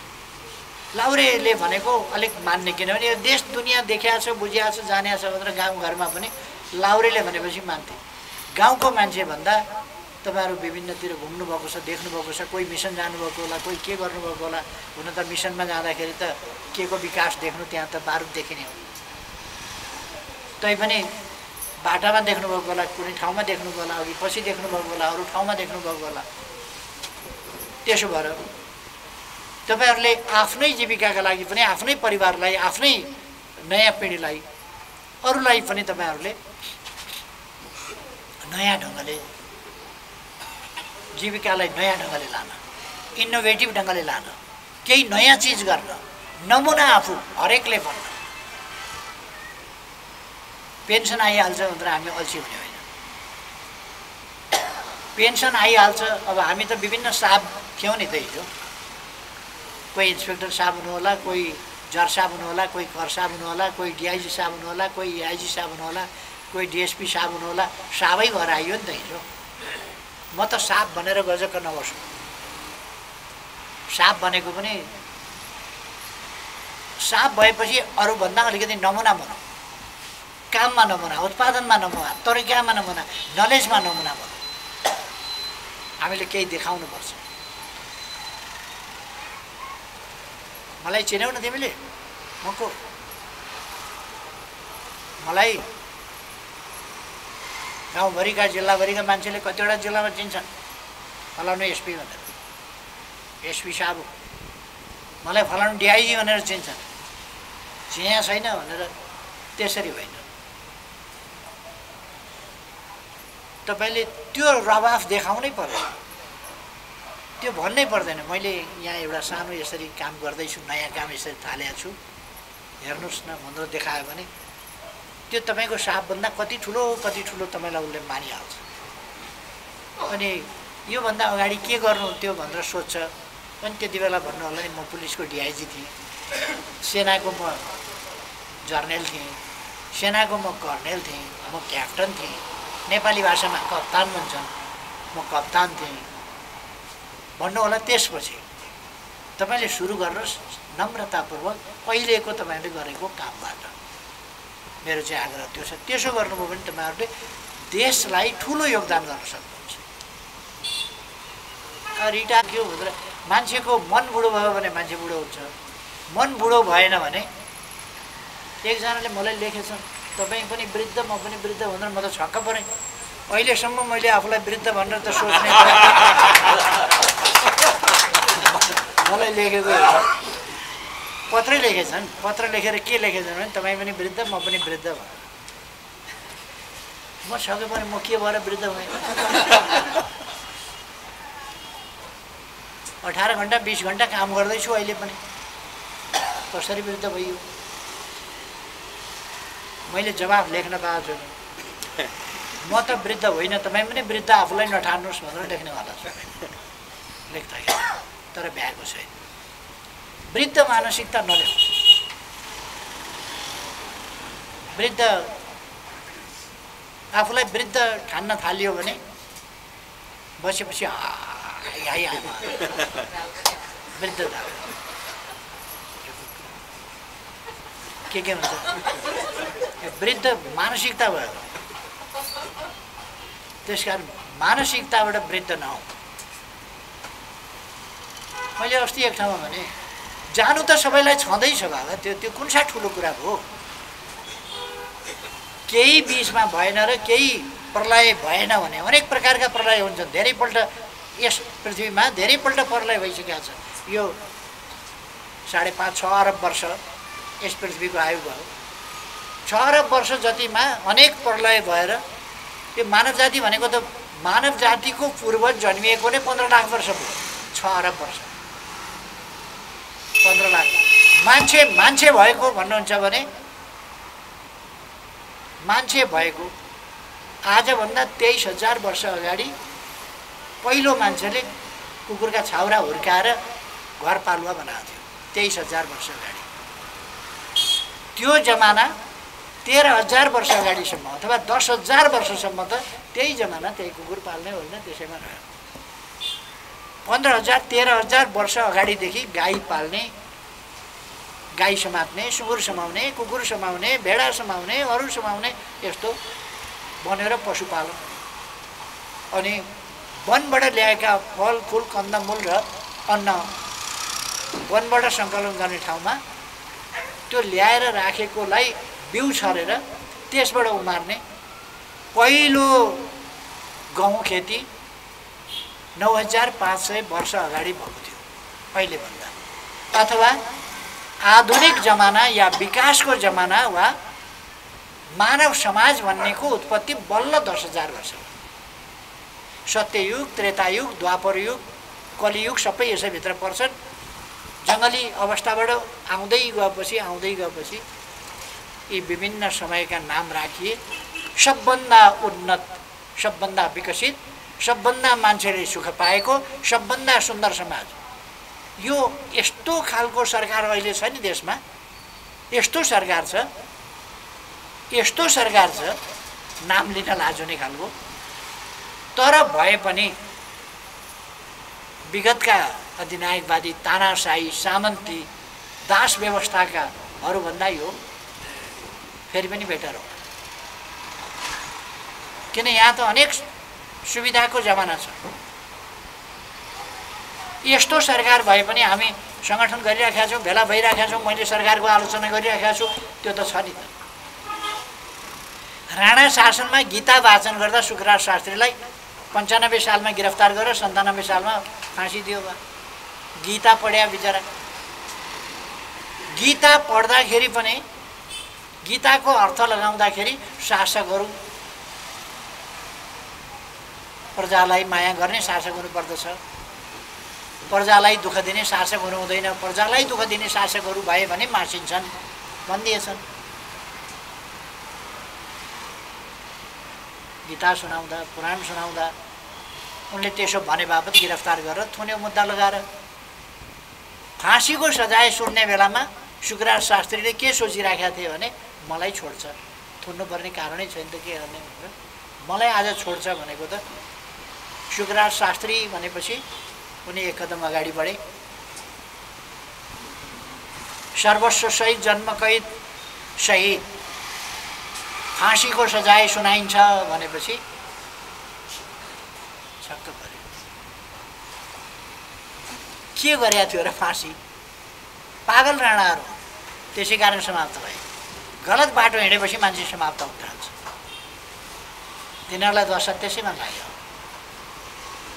लाउरेले भनेको अलिक मान्ने, किनभने यो देश दुनियाँ देखिया छ, बुझिया छ, जानिया छ भनेर गाउँघरमा पनि लाउरेले भनेपछि मान्थे। गाउँको मान्छे भन्दा तपाईँहरू विभिन्नतिर घुम्नुभएको छ, देख्नुभएको छ, कोही मिसन जानुभएको होला, कोही के गर्नुभएको होला। हुन त मिसनमा जाँदाखेरि त के को विकास देख्नु, त्यहाँ त बारुद देखिने हो, तैपनि बाटामा देख्नुभएको होला, कुनै ठाउँमा देख्नुभएको होला, अघि पछि देख्नुभएको होला, अरू ठाउँमा देख्नुभएको होला। त्यसो भएर तपाईहरूले आफ्नै जीविकाका लागि पनि, आफ्नै परिवारलाई, आफ्नै नयाँ पिँढीलाई, अरूलाई पनि तपाईँहरूले नयाँ ढङ्गले जीविकालाई नयाँ ढङ्गले लान, इनोभेटिभ ढङ्गले लान, केही नयाँ चिज गर्न, नमुना आफू हरेकले बन्न। पेन्सन आइहाल्छ भनेर हामी अल्छी हुने होइन। पेन्सन आइहाल्छ, अब हामी त विभिन्न साहब थियौँ नि त हिजो। कोही इन्सपेक्टर साहब हुनुहोला, कोही जज साहब हुनुहोला, कोही कर साहब हुनुहोला, कोही डिआइजी साहब हुनुहोला, कोही एआइजी साहब हुनुहोला, कोही डिएसपी साहब हुनुहोला। साहबै भएर आइयो नि त हिजो। म त साहब भनेर गजक्क नबस्छु। साहब भनेको पनि साहब भएपछि अरूभन्दा अलिकति नमुना बनाऊ, काममा नमुना, उत्पादनमा नमुना, तरिकामा नमुना, नलेजमा नमुना बनाऊ। हामीले केही देखाउनुपर्छ। मलाई चिन्यौ न तिमीले? म को? मलाई गाउँभरिका जिल्लाभरिका मान्छेले कतिवटा जिल्लामा चिन्छन्, फलाउनु एसपी भनेर, एसपी साहब हो। मलाई फलाउनु डिआइजी भनेर चिन्छन्, चिया छैन भनेर त्यसरी होइन। तपाईँले त्यो रवाफ देखाउनै पर्दैन, त्यो भन्नै पर्दैन। मैले यहाँ एउटा सानो यसरी काम गर्दैछु, नयाँ काम यसरी थालेको छु, हेर्नुहोस् न भनेर देखायो भने त्यो तपाईँको साहबभन्दा कति ठुलो तपाईँलाई उसले मानिहाल्छ। अनि योभन्दा अगाडि के गर्नु त्यो भनेर सोध्छ। अनि त्यति बेला भन्नु होला नि, म पुलिसको डिआइजी थिएँ, सेनाको म जर्नेल थिएँ, सेनाको म कर्नेल थिएँ, म क्याप्टन थिएँ, नेपाली भाषामा कप्तान भन्छन्, म कप्तान थिएँ भन्नु होला। त्यसपछि तपाईँले सुरु गर्नुहोस् नम्रतापूर्वक अहिलेको तपाईँले गरेको कामबाट। मेरो चाहिँ आग्रह त्यो छ। त्यसो गर्नुभयो भने तपाईँहरूले देशलाई ठुलो योगदान गर्न सक्नुहुन्छ। रिटायर के हो भनेर मान्छेको मन बुढो भयो भने मान्छे बुढो हुन्छ, मन बुढो भएन भने। एकजनाले मलाई लेखेछन्, तपाईँ पनि वृद्ध म पनि वृद्ध भनेर। म त छक्क परेँ। अहिलेसम्म मैले आफूलाई वृद्ध भनेर त सोच्ने मलाई लेखेको पत्रै लेखेछन्। पत्र लेखेर के लेखेछन् भने तपाईँ पनि वृद्ध म पनि वृद्ध भयो। म छक्कै परेँ, म के भएर वृद्ध भएँ? 18 घन्टा 20 घन्टा काम गर्दैछु अहिले पनि, कसरी वृद्ध भइयो? मैले जवाफ लेख्न पाएको छु। म त वृद्ध होइन, तपाईँ पनि वृद्ध आफूलाई नठान्नुहोस् भनेर लेख्नेवाला छु लेख्दाखेरि। तर भ्याएको छैन। वृद्ध मानसिकता नल्याऊ। वृद्ध आफूलाई वृद्ध ठान्न थालियो भने बसेपछि वृद्धता के हुन्छ? वृद्ध मानसिकता भयो। त्यसकारण मानसिकताबाट वृद्ध नहौ। मैले अस्ति एक ठाउँमा भने जानु त सबैलाई छँदैछ बाबा, त्यो कुन सा ठुलो कुरा हो? केही बिचमा भएन र केही प्रलय भएन भने अनेक प्रकारका प्रलय हुन्छन्। धेरैपल्ट यस पृथ्वीमा धेरैपल्ट प्रलय भइसकेको छ। यो 5.5-6 अरब वर्ष यस पृथ्वीको आयु भयो। 6 अरब वर्ष जतिमा अनेक प्रलय भएर यो मानव जाति भनेको त मानव जातिको पूर्वज जन्मिएको नै 15 लाख वर्ष भयो। 6 अरब वर्ष 15 लाख मान्छे भएको भन्नुहुन्छ भने मान्छे भएको आजभन्दा 23,000 वर्ष अगाडि पहिलो मान्छेले कुकुरका छाउरा हुर्काएर घरपालुवा बनाएको थियो। 23,000 वर्ष अगाडि। त्यो जमाना 13,000 वर्ष अगाडिसम्म अथवा 10,000 वर्षसम्म त त्यही जमाना त्यही कुकुर पाल्ने होइन, त्यसैमा रह्यो। 15,000 13,000 वर्ष अगाडिदेखि गाई पाल्ने, गाई समात्ने, सुँगुर समाउने, कुकुर समाउने, भेडा समाउने, अरू समाउने, यस्तो बनेर पशुपालन। अनि वनबाट ल्याएका फल फुल कन्दमूल र अन्न वनबाट सङ्कलन गर्ने ठाउँमा त्यो ल्याएर राखेकोलाई बिउ छरेर त्यसबाट उमार्ने। पहिलो गहुँ खेती 9,500 वर्ष अगाडि भएको थियो अहिलेभन्दा। अथवा आधुनिक जमाना या विकासको जमाना वा मानव समाज भन्नेको उत्पत्ति बल्ल 10,000 वर्ष। सत्ययुग, त्रेतायुग, द्वापरयुग, कलियुग सबै यसैभित्र पर्छन्। जङ्गली अवस्थाबाट आउँदै गएपछि यी विभिन्न समयका नाम राखिए। सबभन्दा उन्नत, सबभन्दा विकसित, सबभन्दा मान्छेले सुख पाएको, सबभन्दा सुन्दर समाज। यो यस्तो खालको सरकार अहिले छ नि देशमा, यस्तो सरकार छ नाम लिन लाज हुने खालको। तर भए पनि विगतका अधिनायकवादी, तानाशाही, सामन्ती, दास व्यवस्थाकाहरू भन्दा यो फेरि पनि बेटर हो। किन यहाँ त अनेक सुविधाको जमाना छ। यस्तो सरकार भए पनि हामी सङ्गठन गरिराखेका छौँ, भेला भइराखेका छौँ, मैले सरकारको आलोचना गरिराखेका छु, त्यो त छ नि त। राणा शासनमा गीता वाचन गर्दा सुखराज शास्त्रीलाई 95 सालमा गिरफ्तार गरेर 97 सालमा फाँसी दियो बा। गीता पढ्या बिचरा। गीता पढ्दाखेरि पनि गीताको अर्थ लगाउँदाखेरि शासकहरू प्रजालाई माया गर्ने शासक हुनुपर्दछ, प्रजालाई दुःख दिने शासक हुनु हुँदैन। प्रजालाई दुःख दिने शासकहरू भए भने मासिन्छन् भनिदिएछन्। गीता सुनाउँदा, पुराण सुनाउँदा उनले त्यसो भने बापत गिरफ्तार गरेर थुन्यो मुद्दा लगाएर। फाँसीको सजाय सुन्ने बेलामा सुखराज शास्त्रीले के सोचिराखेका थिए भने मलाई छोड्छ, थुन्नुपर्ने कारणै छैन त के गर्ने भनेर मलाई आज छोड्छ भनेको त। सुखराज शास्त्री भनेपछि उनी एक कदम अगाडि बढे। सर्वस्व सहित, जन्म कैद सहित फाँसीको सजाय सुनाइन्छ भनेपछि छक्क पर्यो। के गरेका थियो र फाँसी? पागल राणाहरू त्यसै कारण समाप्त भए। गलत बाटो हिँडेपछि मान्छे समाप्त हुन थाल्छ। तिनीहरूलाई दशा त्यसैमा लाग्यो।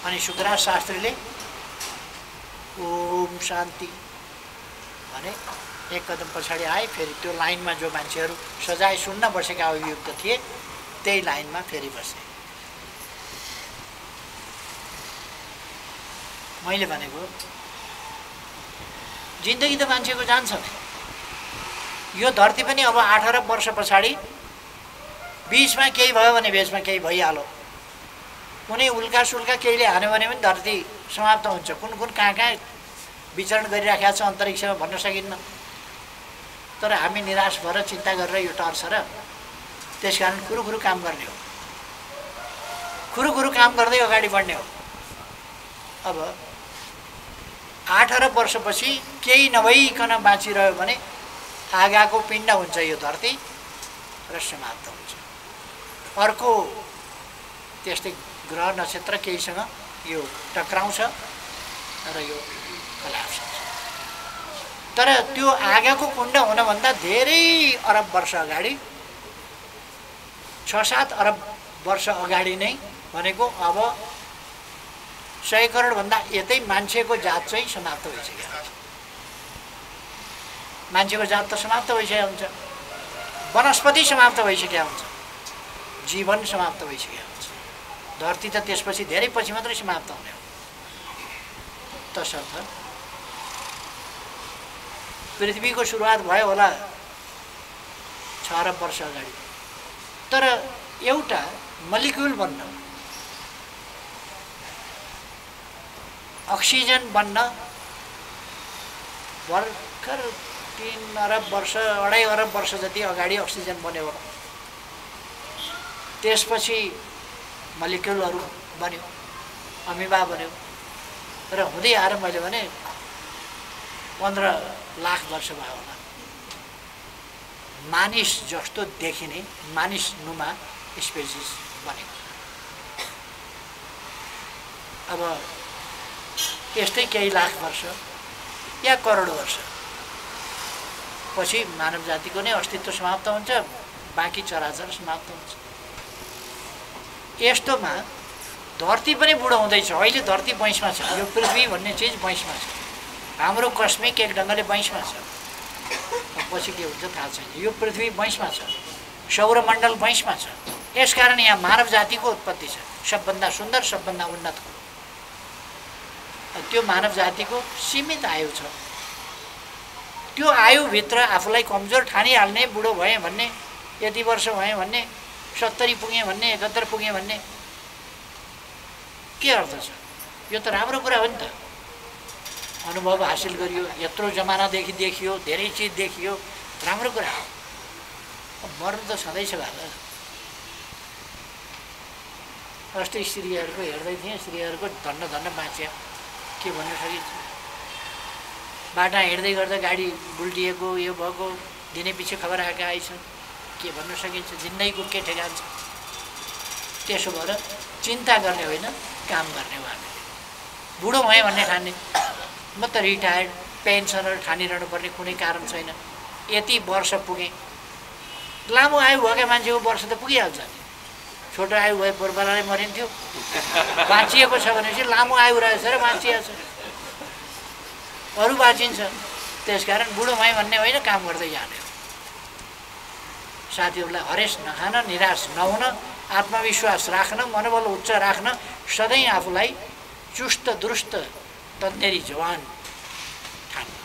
अनि सुखराज शास्त्रीले ओम शान्ति भने एक कदम पछाडि आए। फेरि त्यो लाइनमा जो मान्छेहरू सजाय सुन्न बसेका अभियुक्त थिए त्यही लाइनमा फेरि बसे। मैले भनेको जिन्दगी त मान्छेको जान्छ। यो धरती पनि अब 8 अरब वर्ष पछाडि बीचमा केही भयो भने बेचमा केही भइहाल्यो। कुनै उल्का सुल्का केहीले हान्यो भने पनि धरती समाप्त हुन्छ। कुन कुन कहाँ कहाँ विचरण गरिराखेका छ अन्तरिक्षमा भन्न सकिन्न। तर हामी निराश भएर चिन्ता गरेर यो टर्छ र त्यसकारण कुरुकुरु काम गर्ने हो, कुरुकुरु काम गर्दै अगाडि बढ्ने हो। अब 8 अरब वर्षपछि केही नभइकन बाँचिरह्यो भने आगाको पिण्ड हुन्छ यो धरती र समाप्त हुन्छ। अर्को त्यस्तै ग्रह नक्षत्र केहीसँग यो टक्राउँछ र यो कलाप्स हुन्छ। तर त्यो आगाको कुण्ड हुनभन्दा धेरै अरब वर्ष अगाडि, 6-7 अरब वर्ष अगाडि नै भनेको अब 100 करोडभन्दा यतै मान्छेको जात चाहिँ समाप्त भइसकेको हुन्छ। मान्छेको जात त समाप्त भइसकेको हुन्छ, वनस्पति समाप्त भइसकेको हुन्छ, जीवन समाप्त भइसकेको हुन्छ। धरती त त्यसपछि धेरै पछि मात्रै समाप्त हुने हो। तसर्थ पृथ्वीको सुरुवात भयो होला 6 अरब वर्ष अगाडि। तर एउटा मलिक्युल बन्न, अक्सिजन बन्न भर्खर 3 अरब वर्ष, 2.5 अरब वर्ष जति अगाडि अक्सिजन बन्यो होला। त्यसपछि मलिक्युलहरू बन्यो, अमिबा बन्यो र हुँदै आएर मैले भने 15 लाख वर्ष भयो होला मानिस जस्तो देखिने, मानिस नुमा स्पेसिस बनेको। अब यस्तै केही लाख वर्ष या करोड वर्ष पछि मानव जातिको नै अस्तित्व समाप्त हुन्छ, बाँकी चराचर समाप्त हुन्छ। यस्तोमा धरती पनि बुढो हुँदैछ। अहिले धरती 22मा छ। यो पृथ्वी भन्ने चिज 22मा छ। हाम्रो कस्मिक एक ढङ्गले 22मा छ। पछि के हुन्छ थाहा छैन। यो पृथ्वी 22मा छ, सौरमण्डल 22मा छ। यसकारण यहाँ मानव जातिको उत्पत्ति छ, सबभन्दा सुन्दर सबभन्दा उन्नत कुरो। त्यो मानव जातिको सीमित आयु छ। त्यो आयुभित्र आफूलाई कमजोर ठानिहाल्ने, बुढो भएँ भन्ने, यति वर्ष भएँ भन्ने, 70 पुगेँ भन्ने, 71 पुगेँ भन्ने के अर्थ छ? यो त राम्रो कुरा हो नि त। अनुभव हासिल गरियो, यत्रो जमानादेखि देखियो, धेरै चिज देखियो, राम्रो कुरा हो। मर्नु त सधैँ भएर। अस्ति स्त्रीहरूको हेर्दै थिएँ, स्त्रीहरूको धन्न धन्न बाँच्यो, के भन्न सकिन्छ? बाटा हिँड्दै गर्दा गाडी बुल्टिएको, यो भएको, दिनै पछि खबर आएका आइछन्, के भन्न सकिन्छ? जिन्दगीको के ठेगान छ? त्यसो भएर चिन्ता गर्ने होइन, काम गर्ने हो। हामीले बुढो भएँ भन्ने ठान्ने, म त रिटायर्ड पेन्सनर ठानिरहनु पर्ने कुनै कारण छैन। यति वर्ष पुगेँ। लामो आयु भएका मान्छेको वर्ष त पुगिहाल्छ नि। छोटो आयु भए पूर्वलाई मरिन्थ्यो। बाँचिएको छ भनेपछि लामो आयु रहेछ र बाँचिएको छ, अरू बाँचिन्छ। त्यसकारण बुढो भएँ भन्ने होइन, काम गर्दै जाने हो। साथीहरूलाई हरेस नखान, निराश नहुन, आत्मविश्वास राख्न, मनोबल उच्च राख्न, सधैँ आफूलाई चुस्त दुरुस्त तन्नेरी जवान ठान्नु।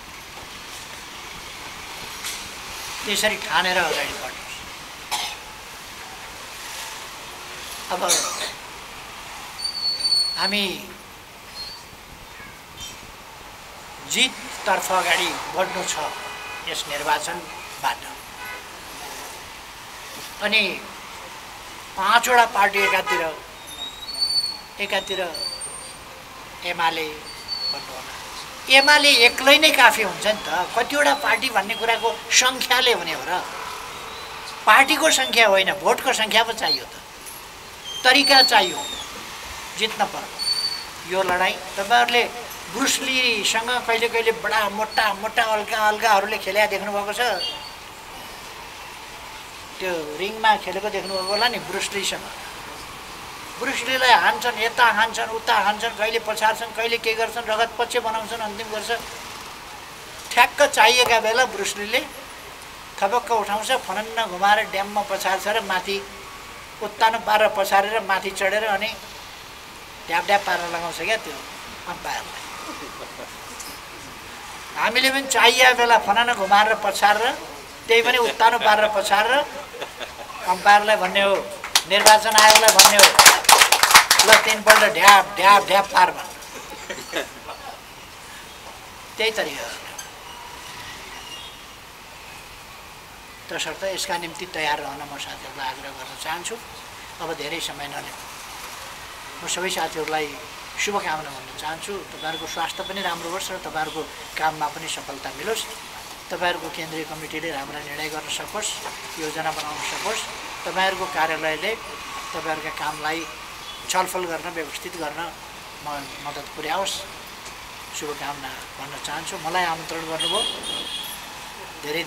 त्यसरी ठानेर अगाडि बढ्नुहोस्। अब हामी जिततर्फ अगाडि बढ्नु छ यस निर्वाचनबाट। अनि 5वटा पार्टी एकातिर एमाले भन्नुहोला। एमाले एक्लै नै काफी हुन्छ नि त। कतिवटा पार्टी भन्ने कुराको सङ्ख्याले हुने हो र, पार्टीको सङ्ख्या होइन, भोटको सङ्ख्या पो चाहियो त, तरिका चाहियो, जित्न पर्छ। यो लडाइँ तपाईँहरूले ब्रुसलीसँग कहिले कहिले बडा मोटा मोटा अल्काहरूले खेले देख्नुभएको छ? त्यो रिङमा खेलेको देख्नुभएको होला नि ब्रुसलीसँग। ब्रुसलीलाई हान्छन्, यता हान्छन्, उता हान्छन्, कहिले पछार्छन्, कहिले के गर्छन्, रगत पछि बनाउँछन्, अन्तिम गर्छ। ठ्याक्क चाहिएका बेला ब्रुसलीले थपक्क उठाउँछ, फनन्न घुमाएर ड्याममा पछार्छ र माथि उत्तानो पारेर पछारेर माथि चढेर अनि ढ्याप ढ्याप पारेर लगाउँछ क्या त्यो अम्पायरलाई। हामीले पनि चाहिए बेला फनन्न घुमाएर पछारेर, त्यही पनि उत्तानो पारेर पछारेर अम्पायरलाई भन्ने हो, निर्वाचन आयोगलाई भन्ने हो, ल 3 पल्ट ढ्याप ढ्याप ढ्याप पार भन्। त्यही तरिका हो। तसर्थ यसका निम्ति तयार रहन म साथीहरूलाई आग्रह गर्न चाहन्छु। अब धेरै समय नलिउँ। म सबै साथीहरूलाई शुभकामना भन्न चाहन्छु। तपाईँहरूको स्वास्थ्य पनि राम्रो होस् र तपाईँहरूको काममा पनि सफलता मिलोस्। तपाईँहरूको केन्द्रीय कमिटीले राम्रा निर्णय गर्न सकोस्, योजना बनाउन सकोस्। तपाईँहरूको कार्यालयले तपाईँहरूका कामलाई छलफल गर्न, व्यवस्थित गर्न मद्दत पुर्याओस्। शुभकामना भन्न चाहन्छु। मलाई आमन्त्रण गर्नुभयो। धेरै